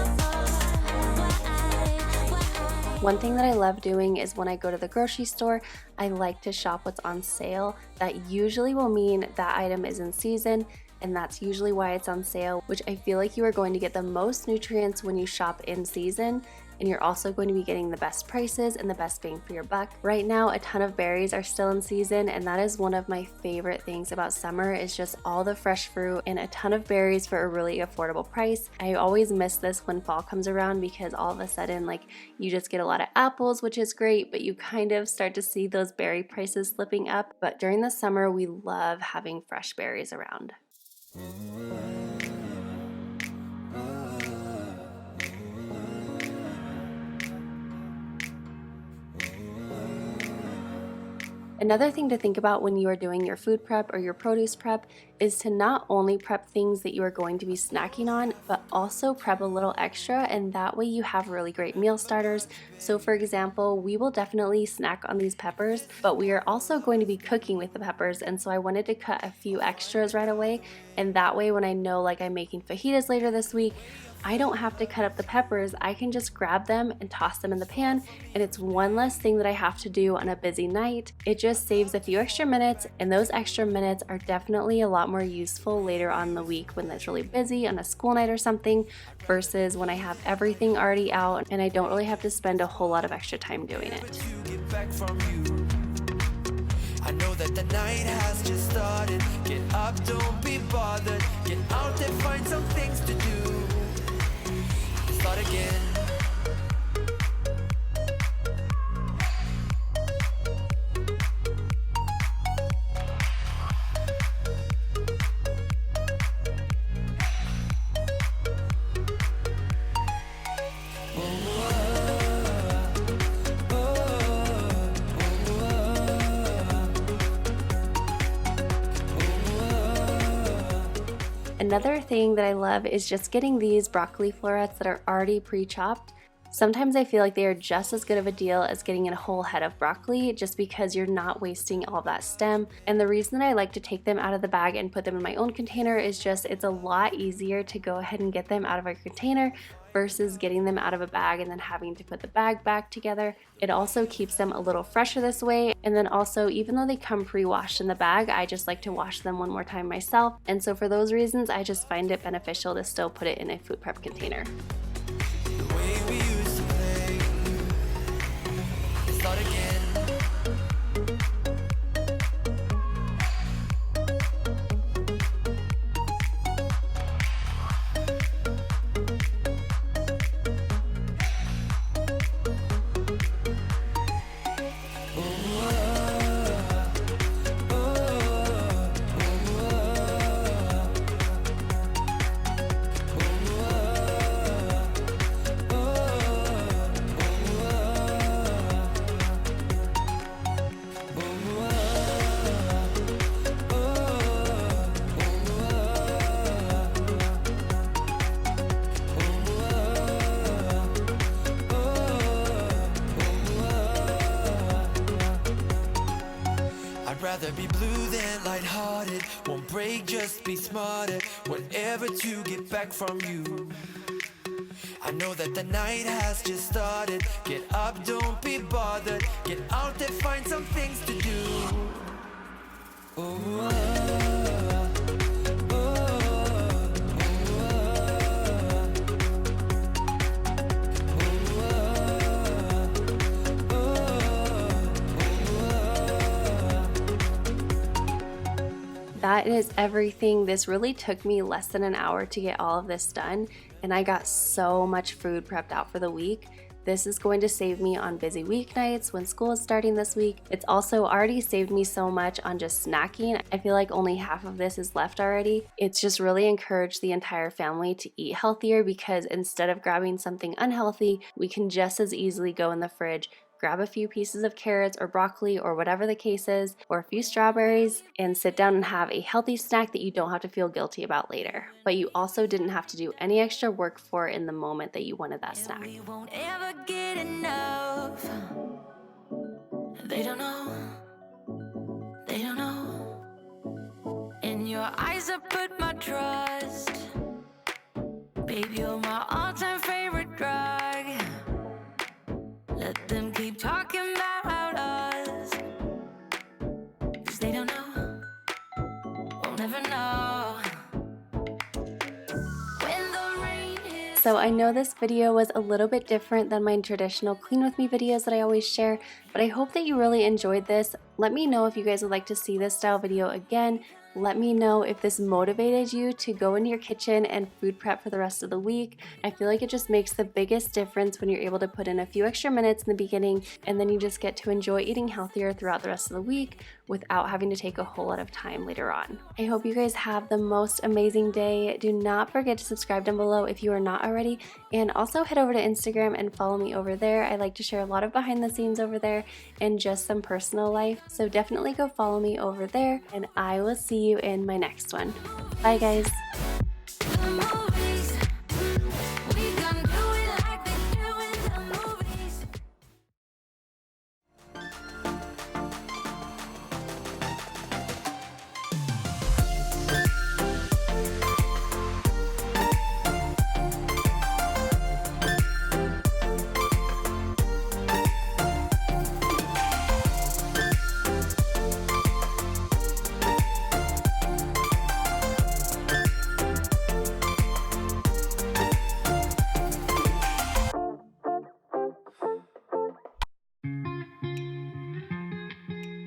Why One thing that I love doing is when I go to the grocery store, I like to shop what's on sale. That usually will mean that item is in season, and that's usually why it's on sale, which I feel like you are going to get the most nutrients when you shop in season, and you're also going to be getting the best prices and the best bang for your buck. Right now, a ton of berries are still in season, and that is one of my favorite things about summer is just all the fresh fruit and a ton of berries for a really affordable price. I always miss this when fall comes around because all of a sudden, like, you just get a lot of apples, which is great, but you kind of start to see those berry prices slipping up. But during the summer, we love having fresh berries around. Another thing to think about when you are doing your food prep or your produce prep is to not only prep things that you are going to be snacking on, but also prep a little extra, and that way you have really great meal starters. So for example, we will definitely snack on these peppers, but we are also going to be cooking with the peppers, and so I wanted to cut a few extras right away, and that way when I know like I'm making fajitas later this week, I don't have to cut up the peppers. I can just grab them and toss them in the pan, and it's one less thing that I have to do on a busy night. It just saves a few extra minutes, and those extra minutes are definitely a lot more useful later on in the week when it's really busy on a school night or something, versus when I have everything already out and I don't really have to spend a whole lot of extra time doing it. I know that the night has just started. Get up, don't be bothered. Get out there, find some things to do. Start again. Another thing that I love is just getting these broccoli florets that are already pre-chopped. Sometimes I feel like they are just as good of a deal as getting a whole head of broccoli just because you're not wasting all of that stem. And the reason that I like to take them out of the bag and put them in my own container is just it's a lot easier to go ahead and get them out of a container versus getting them out of a bag and then having to put the bag back together. It also keeps them a little fresher this way, and then also even though they come pre-washed in the bag, I just like to wash them one more time myself, and so for those reasons I just find it beneficial to still put it in a food prep container. The way we used to play. Start again. I'd rather be blue than lighthearted. Won't break, just be smarter. Whatever to get back from you. I know that the night has just started. Get up, don't be bothered. Get out there, find some things to do. That is everything. This really took me less than an hour to get all of this done, and I got so much food prepped out for the week. This is going to save me on busy weeknights when school is starting this week. It's also already saved me so much on just snacking. I feel like only half of this is left already. It's just really encouraged the entire family to eat healthier because instead of grabbing something unhealthy, we can just as easily go in the fridge, grab a few pieces of carrots or broccoli or whatever the case is, or a few strawberries, and sit down and have a healthy snack that you don't have to feel guilty about later. But you also didn't have to do any extra work for in the moment that you wanted that snack. We won't ever get enough. They don't know. They don't know. In your eyes I put my trust. Baby, you're my all-time favorite drug. Let them keep talking about us, 'cause they don't know, won't never know. When the rain hits. So I know this video was a little bit different than my traditional Clean With Me videos that I always share, but I hope that you really enjoyed this. Let me know if you guys would like to see this style video again. Let me know if this motivated you to go into your kitchen and food prep for the rest of the week. I feel like it just makes the biggest difference when you're able to put in a few extra minutes in the beginning, and then you just get to enjoy eating healthier throughout the rest of the week without having to take a whole lot of time later on. I hope you guys have the most amazing day. Do not forget to subscribe down below if you are not already, and also head over to Instagram and follow me over there. I like to share a lot of behind the scenes over there and just some personal life, so definitely go follow me over there, and I will see you in my next one. Bye guys. The movies, we gonna do it like they do in the movies.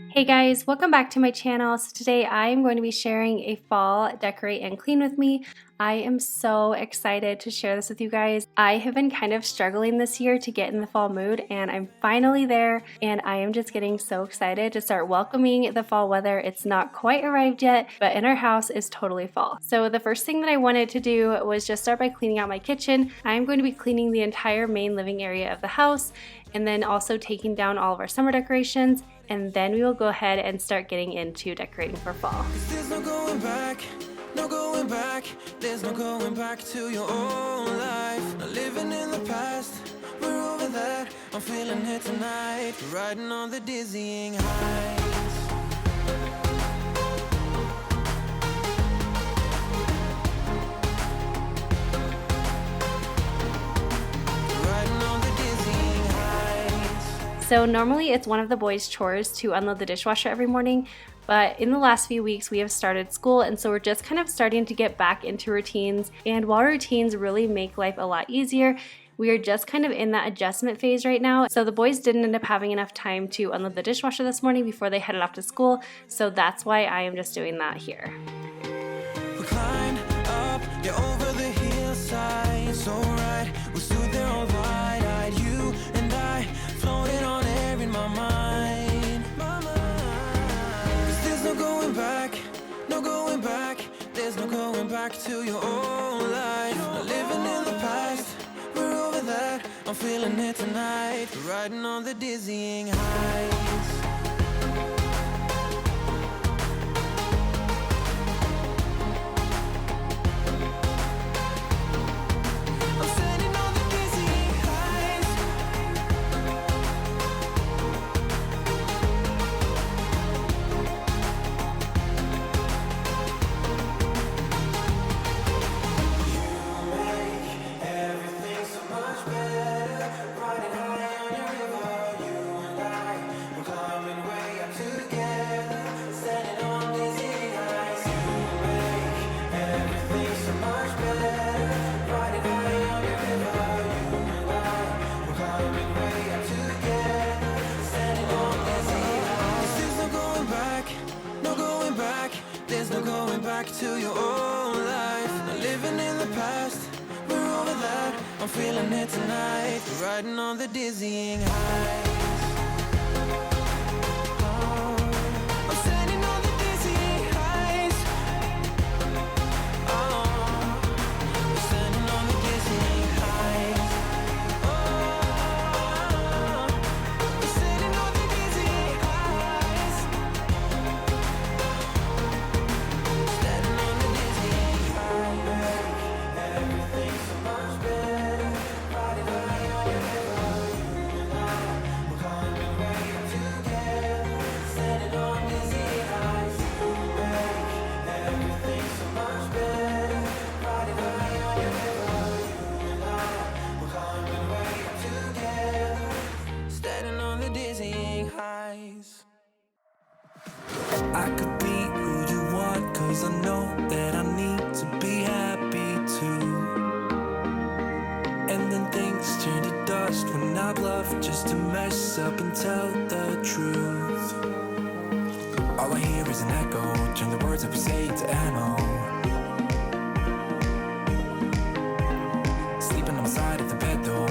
Hey guys, welcome back to my channel. So today I am going to be sharing a fall decorate and clean with me. I am so excited to share this with you guys. I have been kind of struggling this year to get in the fall mood, and I'm finally there, and I am just getting so excited to start welcoming the fall weather. It's not quite arrived yet, but in our house is totally fall. So the first thing that I wanted to do was just start by cleaning out my kitchen. I'm going to be cleaning the entire main living area of the house, and then also taking down all of our summer decorations, and then we will go ahead and start getting into decorating for fall. There's no going back, no going back. There's no going back to your old life. Not living in the past, we're over that. I'm feeling it tonight, riding on the dizzying heights. Riding on the dizzying heights. So normally it's one of the boys' chores to unload the dishwasher every morning, but in the last few weeks we have started school, and so we're just kind of starting to get back into routines. And while routines really make life a lot easier, we are just kind of in that adjustment phase right now. So the boys didn't end up having enough time to unload the dishwasher this morning before they headed off to school, so that's why I am just doing that here. We climbed up, yeah, over the hillside. So right, we stood there all wide-eyed. You and I floating on air in my mind. 'Cause there's no going back, no going back. There's no going back to your old life. Not living in the past, we're over that. I'm feeling it tonight, riding on the dizzying heights. I'm standing on the dizzying heights. You make everything so much better. Riding high on your river, you and I, we're climbing way up together, standing on dizzying heights. You make everything so much better. Riding high on your river, you and I, we're climbing way up together, standing on dizzying heights. There's no going back, no going back. There's no going back to your old life. Not living in the past, we're over that. I'm feeling it tonight, riding on the dizzying heights. Oh, I'm standing on the dizzying heights. Oh, I'm standing on the dizzying heights. Oh, I'm standing on the dizzying heights. Standing on the dizzying heights. Everything's so much better. Riding high on your river, you and I, I could be who you want, cause I know that I need to be happy too. And then things turn to dust when I bluff just to mess up and tell the truth. All I hear is an echo, turn the words that we say to ammo. Sleeping on the side of the bed though,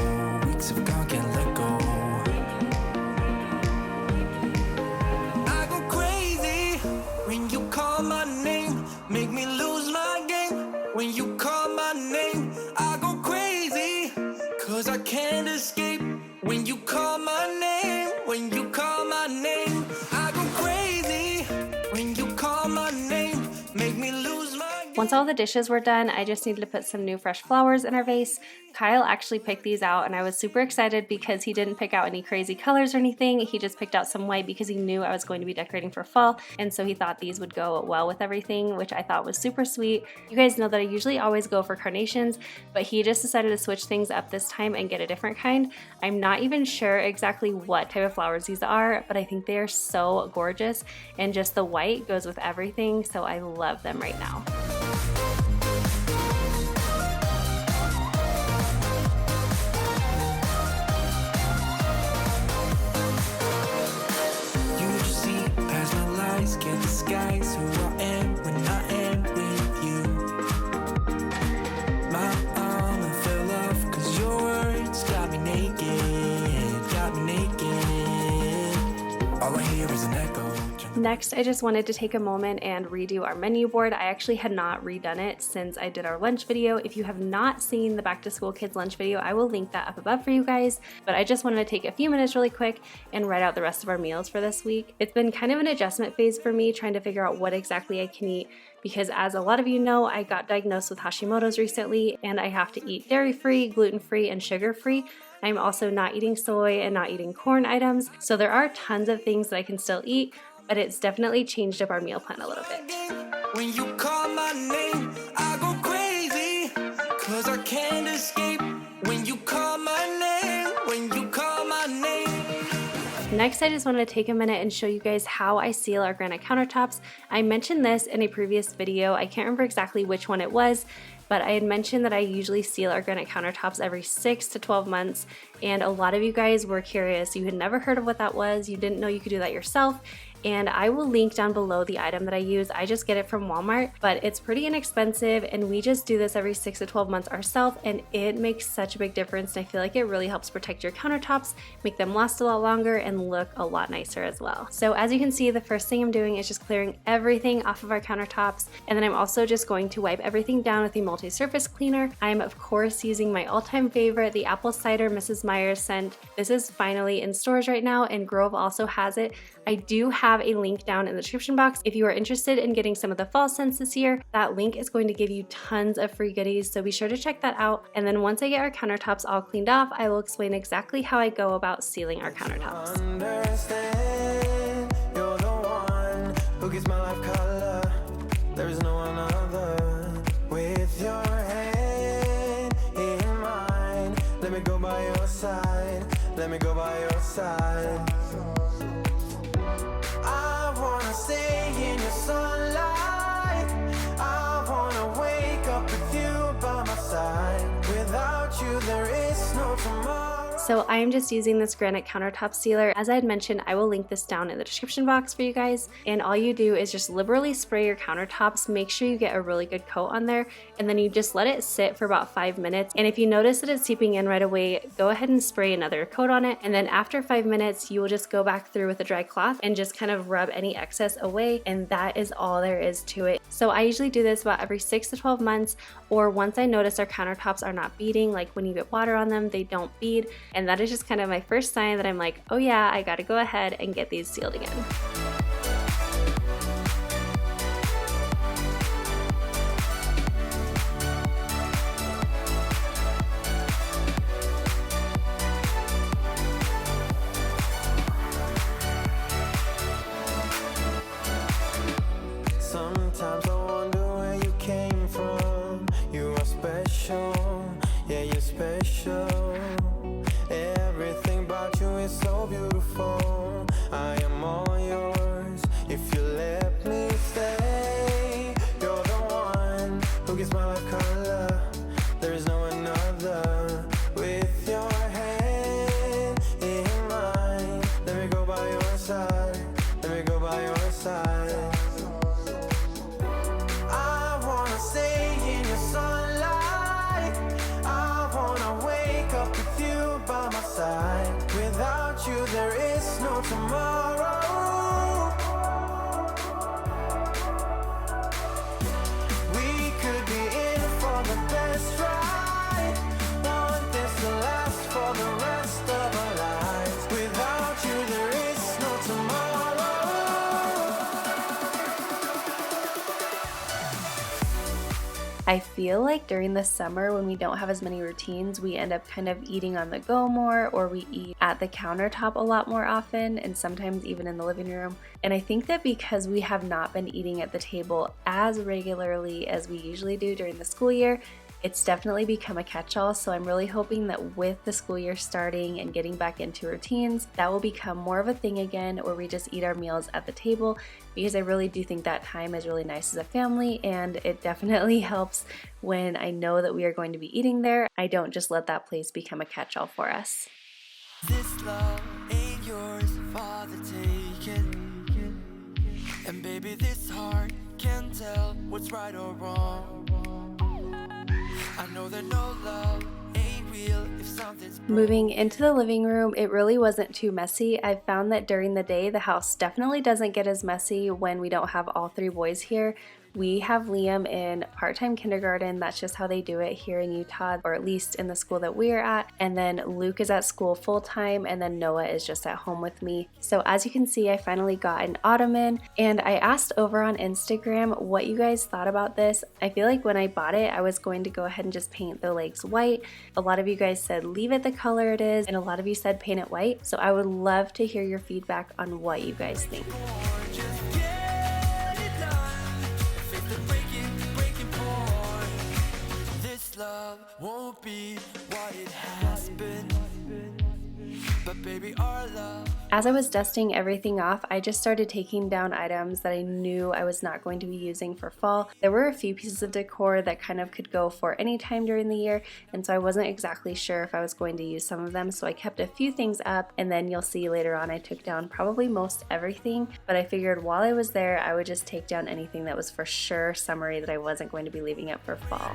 weeks have gone, can't let go. I go crazy when you call my name, make me lose my game. When you call my name, I go crazy, cause I can't escape. When you call my name, when you call my name, I go crazy. When you call my name, make me lose my game. Once all the dishes were done, I just needed to put some new fresh flowers in our vase. Kyle actually picked these out and I was super excited because he didn't pick out any crazy colors or anything. He just picked out some white because he knew I was going to be decorating for fall, and so he thought these would go well with everything, which I thought was super sweet. You guys know that I usually always go for carnations, but he just decided to switch things up this time and get a different kind. I'm not even sure exactly what type of flowers these are, but I think they are so gorgeous, and just the white goes with everything, so I love them right now. Can't disguise who I am when I am with you. My armor fell off cause your words got me naked, got me naked. All I hear is an echo. Next, I just wanted to take a moment and redo our menu board. I actually had not redone it since I did our lunch video. If you have not seen the back to school kids lunch video, I will link that up above for you guys, but I just wanted to take a few minutes really quick and write out the rest of our meals for this week. It's been kind of an adjustment phase for me, trying to figure out what exactly I can eat, because as a lot of you know, I got diagnosed with Hashimoto's recently and I have to eat dairy-free, gluten-free, and sugar-free. I'm also not eating soy and not eating corn items, so there are tons of things that I can still eat, but it's definitely changed up our meal plan a little bit. When you call my name, I go crazy, cause I can't escape. When you call my name, when you call my name. Next, I just wanted to take a minute and show you guys how I seal our granite countertops. I mentioned this in a previous video. I can't remember exactly which one it was, but I had mentioned that I usually seal our granite countertops every 6 to 12 months, and a lot of you guys were curious. You had never heard of what that was. You didn't know you could do that yourself. And I will link down below the item that I use. I just get it from Walmart, but it's pretty inexpensive, and we just do this every 6 to 12 months ourselves, and it makes such a big difference. And I feel like it really helps protect your countertops, make them last a lot longer, and look a lot nicer as well. So as you can see, the first thing I'm doing is just clearing everything off of our countertops, and then I'm also just going to wipe everything down with the multi-surface cleaner. I'm of course using my all-time favorite, the apple cider Mrs. Meyer's scent. This is finally in stores right now, and Grove also has it. I do have a link down in the description box if you are interested in getting some of the fall scents this year. That link is going to give you tons of free goodies, so be sure to check that out. And then once I get our countertops all cleaned off, I will explain exactly how I go about sealing our countertops. Understand, you're the one who gives my life color. There is no one other. With your hand in mine, let me go by your side. Let me go by your side. I wanna stay in your sunlight. I wanna wake up with you by my side. Without you, there is no tomorrow. So I am just using this granite countertop sealer. As I had mentioned, I will link this down in the description box for you guys. And all you do is just liberally spray your countertops. Make sure you get a really good coat on there, and then you just let it sit for about 5 minutes. And if you notice that it's seeping in right away, go ahead and spray another coat on it. And then after 5 minutes, you will just go back through with a dry cloth and just kind of rub any excess away. And that is all there is to it. So I usually do this about every 6 to 12 months, or once I notice our countertops are not beading, like when you get water on them, they don't bead. And that is just kind of my first sign that I'm like, oh yeah, I gotta go ahead and get these sealed again. Sometimes I wonder where you came from. You are special, yeah, you're special. Everything about you is so beautiful. I am all yours. side. I wanna stay in your sunlight. I wanna wake up with you by my side. Without you there is no tomorrow. We could be in for the best ride. Want this to last for the rest of our lives. Without you there is no tomorrow. I feel like during the summer when we don't have as many routines, we end up kind of eating on the go more, or we eat at the countertop a lot more often, and sometimes even in the living room. And I think that because we have not been eating at the table as regularly as we usually do during the school year, it's definitely become a catch-all. So I'm really hoping that with the school year starting and getting back into routines, that will become more of a thing again, where we just eat our meals at the table, because I really do think that time is really nice as a family, and it definitely helps when I know that we are going to be eating there. I don't just let that place become a catch-all for us. This love ain't yours for the taking. And baby, this heart can't tell what's right or wrong. I know that no love ain't real if something's Moving into the living room, it really wasn't too messy. I found that during the day, the house definitely doesn't get as messy when we don't have all three boys here. We have Liam in part-time kindergarten. That's just how they do it here in Utah, or at least in the school that we are at. And then Luke is at school full-time, and then Noah is just at home with me. So as you can see, I finally got an ottoman, and I asked over on Instagram what you guys thought about this. I feel like when I bought it, I was going to go ahead and just paint the legs white. A lot of you guys said leave it the color it is, and a lot of you said paint it white. So I would love to hear your feedback on what you guys think. love won't be what it has been, but baby, our love. As I was dusting everything off, I just started taking down items that I knew I was not going to be using for fall. There were a few pieces of decor that kind of could go for any time during the year, and so I wasn't exactly sure if I was going to use some of them, so I kept a few things up, and then you'll see later on I took down probably most everything, but I figured while I was there I would just take down anything that was for sure summery that I wasn't going to be leaving up for fall.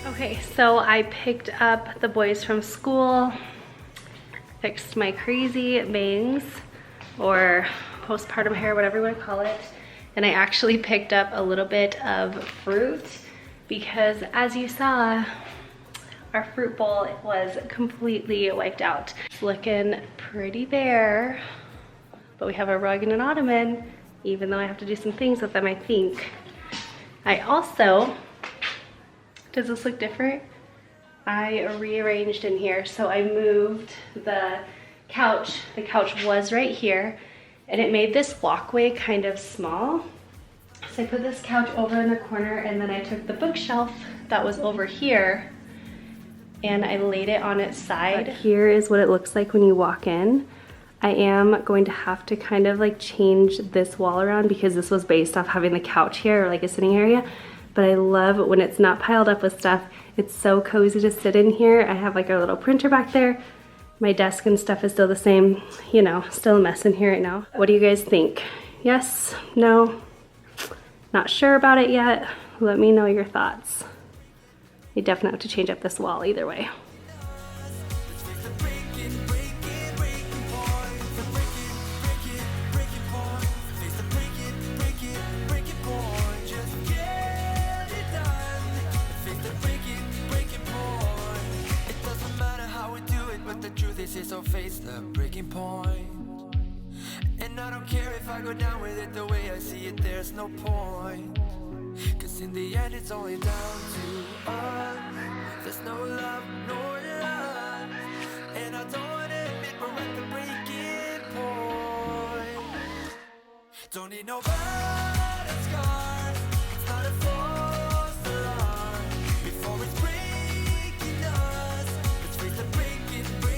Okay, so I picked up the boys from school, fixed my crazy bangs or postpartum hair, whatever you want to call it, and I actually picked up a little bit of fruit because, as you saw, our fruit bowl was completely wiped out. It's looking pretty bare, but we have a rug and an ottoman, even though I have to do some things with them, I think. I also, does this look different? I rearranged in here, so I moved the couch. The couch was right here, and it made this walkway kind of small. So I put this couch over in the corner, and then I took the bookshelf that was over here, and I laid it on its side. But here is what it looks like when you walk in. I am going to have to kind of like change this wall around because this was based off having the couch here, or like a sitting area. But I love when it's not piled up with stuff. It's so cozy to sit in here. I have like our little printer back there. My desk and stuff is still the same, you know, still a mess in here right now. What do you guys think? Yes? No? Not sure about it yet? Let me know your thoughts. You definitely have to change up this wall either way. So face the breaking point, and I don't care if I go down with it the way I see it, there's no point, cause in the end it's only down to us. There's no love nor love, and I don't wanna admit we're at the breaking point. Don't need nobody's scars, it's not a false alarm. Before it's breaking us, let's face the breaking point.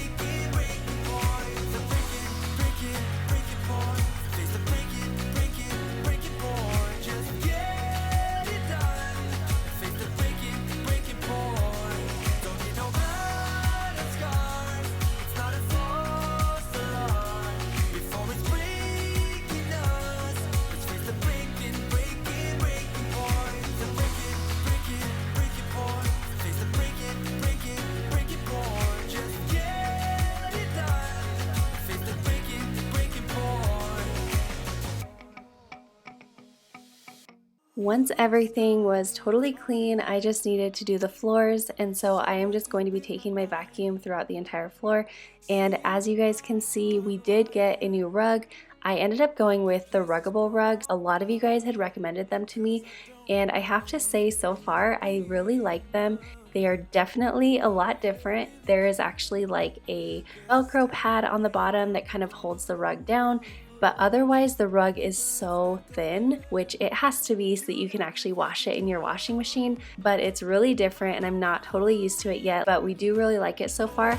Once everything was totally clean, I just needed to do the floors, and so I am just going to be taking my vacuum throughout the entire floor. And as you guys can see, we did get a new rug. I ended up going with the Ruggable rugs. A lot of you guys had recommended them to me, and I have to say so far I really like them. They are definitely a lot different. There is actually like a Velcro pad on the bottom that kind of holds the rug down, but otherwise the rug is so thin, which it has to be so that you can actually wash it in your washing machine, but it's really different and I'm not totally used to it yet, but we do really like it so far.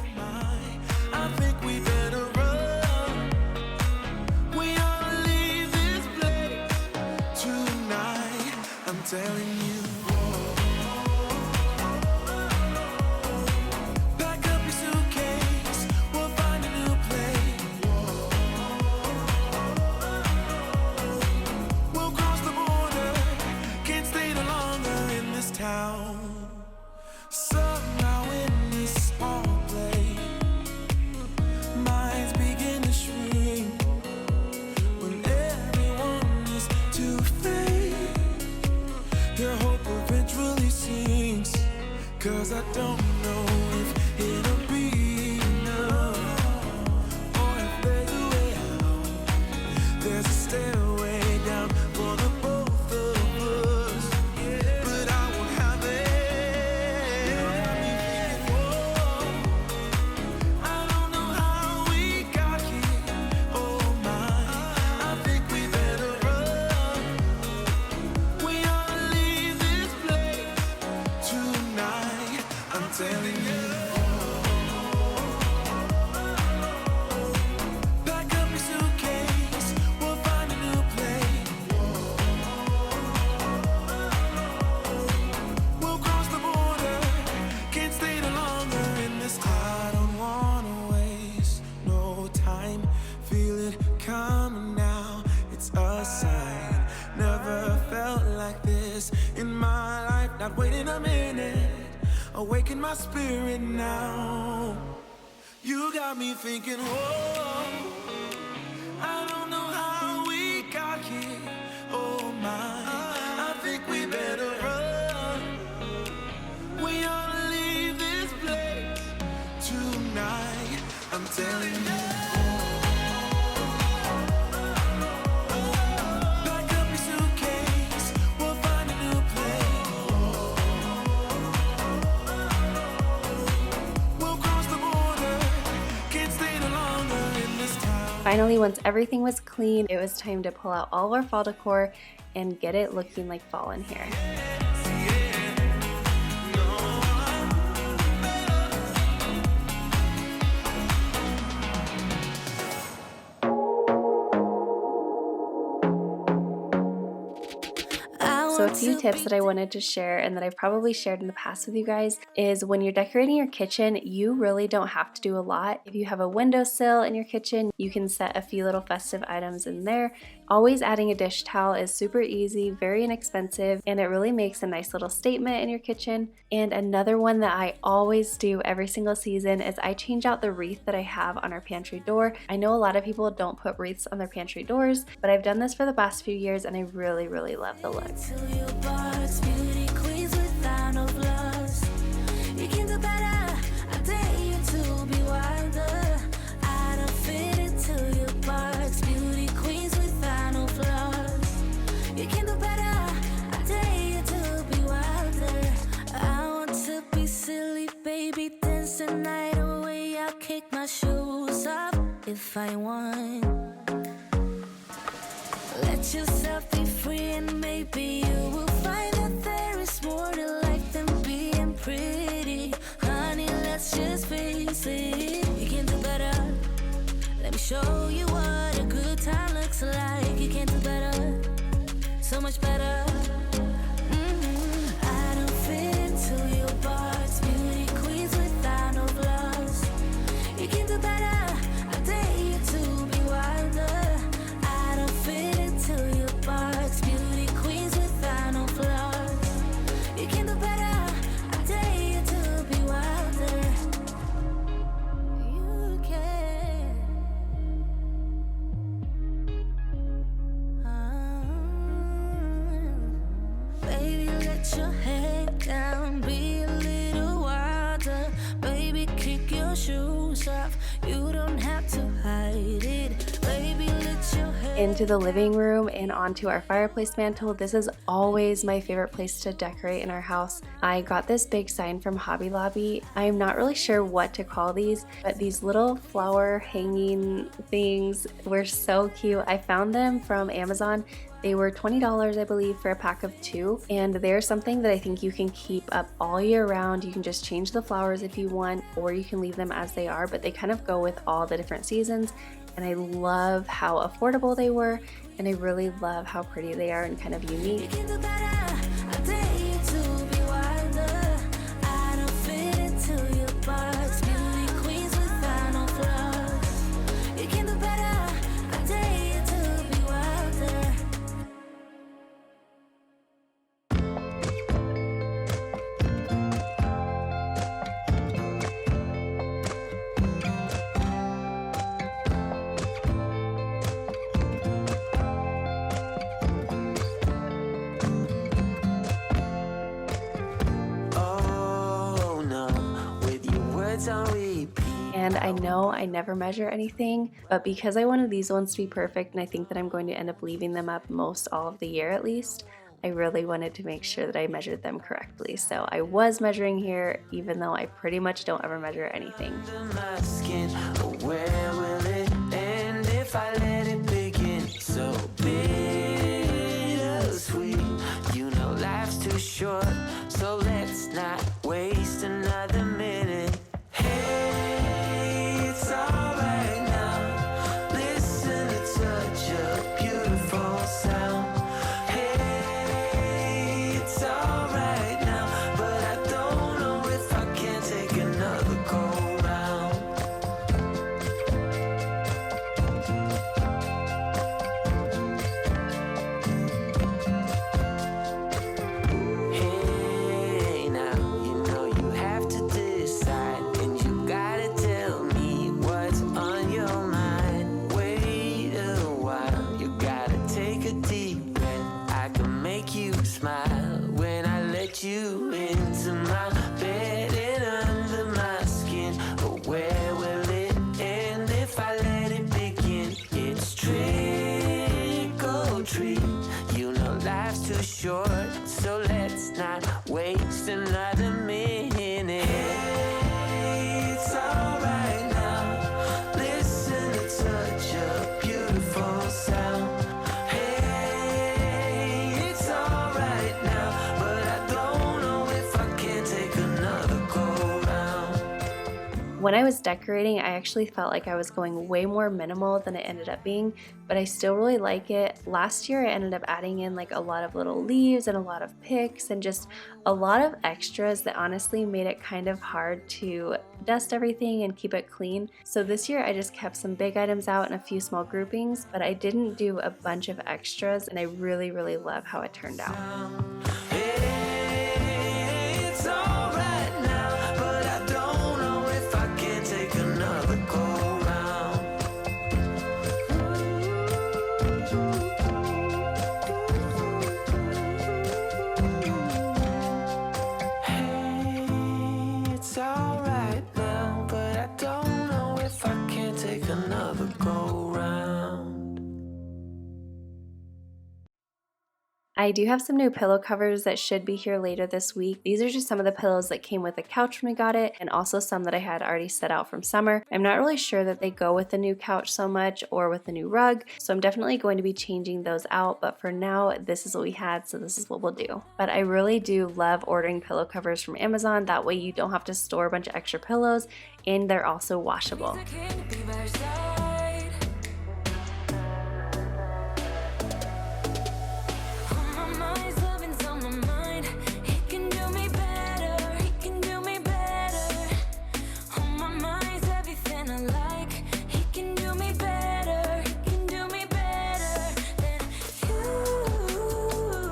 I think we better run. We ought to leave this place tonight. I'm telling you. Pack up your suitcase. We'll find a new place. We'll cross the border. Can't stay no longer in this town. Somehow in this small place, minds begin to shrink when everyone is too fake. Your hope eventually sinks, 'cause I don't know if it'll be enough, or if there's a way out. There's a stairway down for the both of us, but I won't have it. Whoa, I don't know how we got here. Oh my, I think we better run. We ought to leave this place tonight. I'm telling you. Pack up your suitcase. We'll find a new place. We'll cross the border. Can't stay no longer in this town. I don't wanna waste no time. Feel it coming now. It's a sign. Never felt like this in my life. Not waiting a minute. Awaken my spirit now. You got me thinking, whoa. I don't know how we got here. Oh my, I think we better run. We ought to leave this place tonight. I'm telling you. Pack up your suitcase. We'll find a new place. We'll cross the border. Can't stay no longer in this town. Finally, once everything was clean, it was time to pull out all of our fall decor and get it looking like fall in here. So a few tips that I wanted to share and that I've probably shared in the past with you guys is when you're decorating your kitchen, you really don't have to do a lot. If you have a windowsill in your kitchen, you can set a few little festive items in there. Always adding a dish towel is super easy, very inexpensive, and it really makes a nice little statement in your kitchen. And another one that I always do every single season is I change out the wreath that I have on our pantry door. I know a lot of people don't put wreaths on their pantry doors, but I've done this for the past few years and I really, really love the look. To your parts, beauty queens without no flaws. You can do better. I dare you to be wilder. I don't fit into your parts, beauty queens without no flaws. You can do better. I dare you to be wilder. I want to be silly, baby, dance the night away. I'll kick my shoes off if I want. Let yourself be free and maybe you will find that there is more to life than being pretty. Honey, let's just face it. You can do better. Let me show you what a good time looks like. You can do better. So much better. I don't fit into your parts. Beauty queens without no flaws. You can do better. I dare you to be wilder. I don't fit into your parts. Beauty queens without no flaws. You can do better. I dare you to be wilder. You can. yourself. You don't have to hide it. Baby, let your hair Into the living room and onto our fireplace mantle. This is always my favorite place to decorate in our house. I got this big sign from Hobby Lobby. I am not really sure what to call these, but these little flower hanging things were so cute. I found them from Amazon. They were $20, I believe, for a pack of 2, and they're something that I think you can keep up all year round. You can just change the flowers if you want, or you can leave them as they are, but they kind of go with all the different seasons. And I love how affordable they were, and I really love how pretty they are and kind of unique. You can do better. I dare you to be wilder. I don't fit into your box. Beauty queens without no flaws. You can do better. I dare you to be wilder. Oh no, with your words on repeat. And I know I never measure anything, but because I wanted these ones to be perfect, and I think that I'm going to end up leaving them up most all of the year at least, I really wanted to make sure that I measured them correctly. So I was measuring here, even though I pretty much don't ever measure anything. Under my skin, oh, where will it end if I let it begin? So bittersweet, you know life's too short, so let's not waste another minute. Hey, it's alright now. Listen to such a beautiful sound. Hey, it's alright now, but I don't know if I can take another go round. Hey, now you know you have to decide, and you gotta tell me what's on your mind. Wait a while, you gotta take a deep breath. I can make you smile when I let you into my bed and under my skin. But where will it end if I let it begin? It's trick or treat. You know life's too short, so let's not waste another minute. Hey, it's alright now. Listen to such a beautiful sound. Hey, it's alright now, but I don't know if I can take another go round. When I was decorating, I actually felt like I was going way more minimal than it ended up being, but I still really like it. Last year I ended up adding in like a lot of little leaves and a lot of picks and just a lot of extras that honestly made it kind of hard to dust everything and keep it clean. So this year I just kept some big items out and a few small groupings, but I didn't do a bunch of extras, and I really love how it turned out. Hey, it's alright now, but I don't know if I can take another go round. Hey, it's alright now, but I don't know if I can take another go round. I do have some new pillow covers that should be here later this week. These are just some of the pillows that came with the couch when we got it, and also some that I had already set out from summer. I'm not really sure that they go with the new couch so much or with the new rug, so I'm definitely going to be changing those out, but for now this is what we had, so this is what we'll do. But I really do love ordering pillow covers from Amazon. That way you don't have to store a bunch of extra pillows, and they're also washable. I can't be by your side. On my mind's loving's on my mind. He can do me better. He can do me better. On my mind's everything I like. He can do me better. He can do me better than you.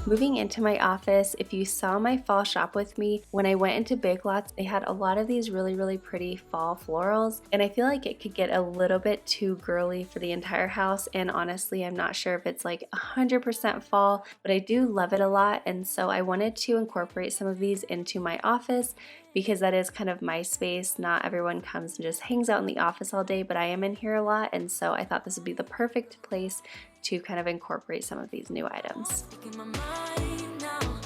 Moving into my office, if you saw my fall shop with me, when I went into Big Lots, they had a lot of these really pretty fall florals, and I feel like it could get a little bit too girly for the entire house, and honestly I'm not sure if it's like 100% fall, but I do love it a lot, and so I wanted to incorporate some of these into my office because that is kind of my space. Not everyone comes and just hangs out in the office all day, but I am in here a lot, and so I thought this would be the perfect place to kind of incorporate some of these new items. In my mind now,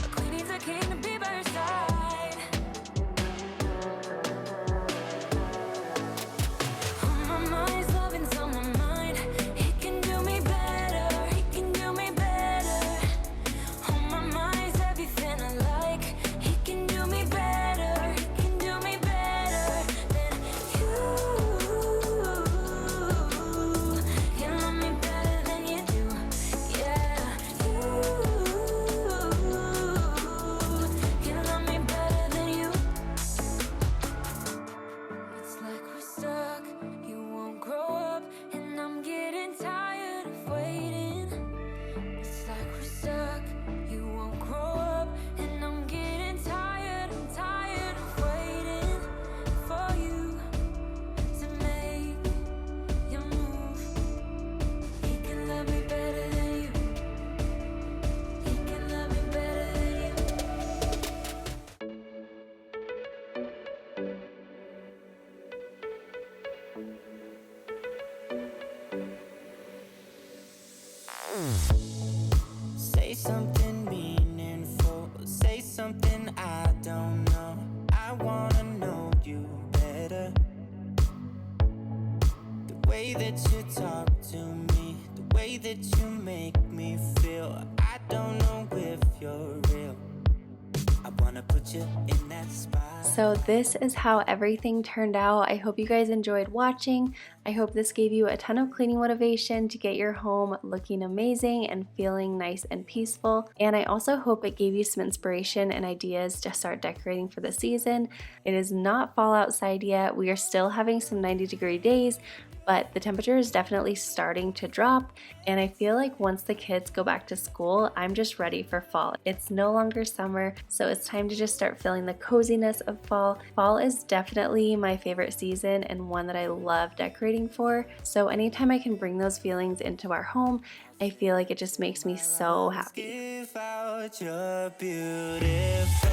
a queen needs a king to be by her side. On my mind's loving's on my mind. He can do me better, he can do me better. On my mind's everything I like. He can do me better, he can do me better than you. You love me better than you do, yeah. You love me better than you. It's like we're stuck, you won't grow up, and I'm getting tired of waiting. It's like we're stuck, you won't grow up, and I'm getting tired, I'm tired of waiting for you to make your move. He can love me better than you. He can love me better than you. Say something meaningful, say something I don't know. I wanna know you better. The way that you talk to me, the way that you make me feel. I don't know if you're real. I wanna put you in that spot. So this is how everything turned out. I hope you guys enjoyed watching. I hope this gave you a ton of cleaning motivation to get your home looking amazing and feeling nice and peaceful. And I also hope it gave you some inspiration and ideas to start decorating for the season. It is not fall outside yet. We are still having some 90-degree days, but the temperature is definitely starting to drop, and I feel like once the kids go back to school, I'm just ready for fall. It's no longer summer, so it's time to just start feeling the coziness of fall. Fall is definitely my favorite season and one that I love decorating for, so anytime I can bring those feelings into our home, I feel like it just makes me so happy. Give out your beautiful.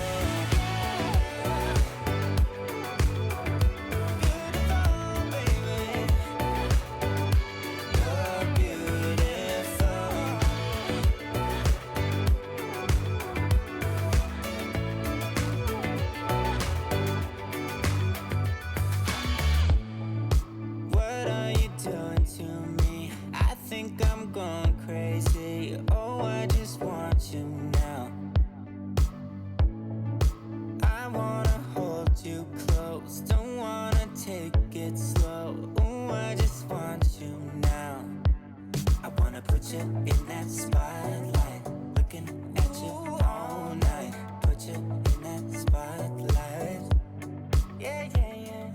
What are you doing to me? I think I'm going crazy. Oh, I just want you now. I wanna hold you close, don't wanna take it slow. Oh, I just want you now. I wanna put you in that spotlight, looking at you all night. Put you in that spotlight. Yeah, yeah, yeah.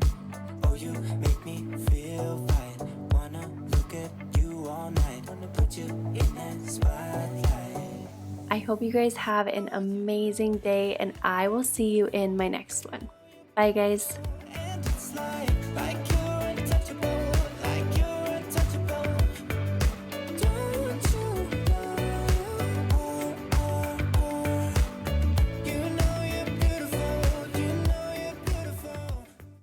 Oh, you make me feel right. Wanna look at you all night. Wanna put you in that spotlight. I hope you guys have an amazing day, and I will see you in my next one. Bye guys. And it's like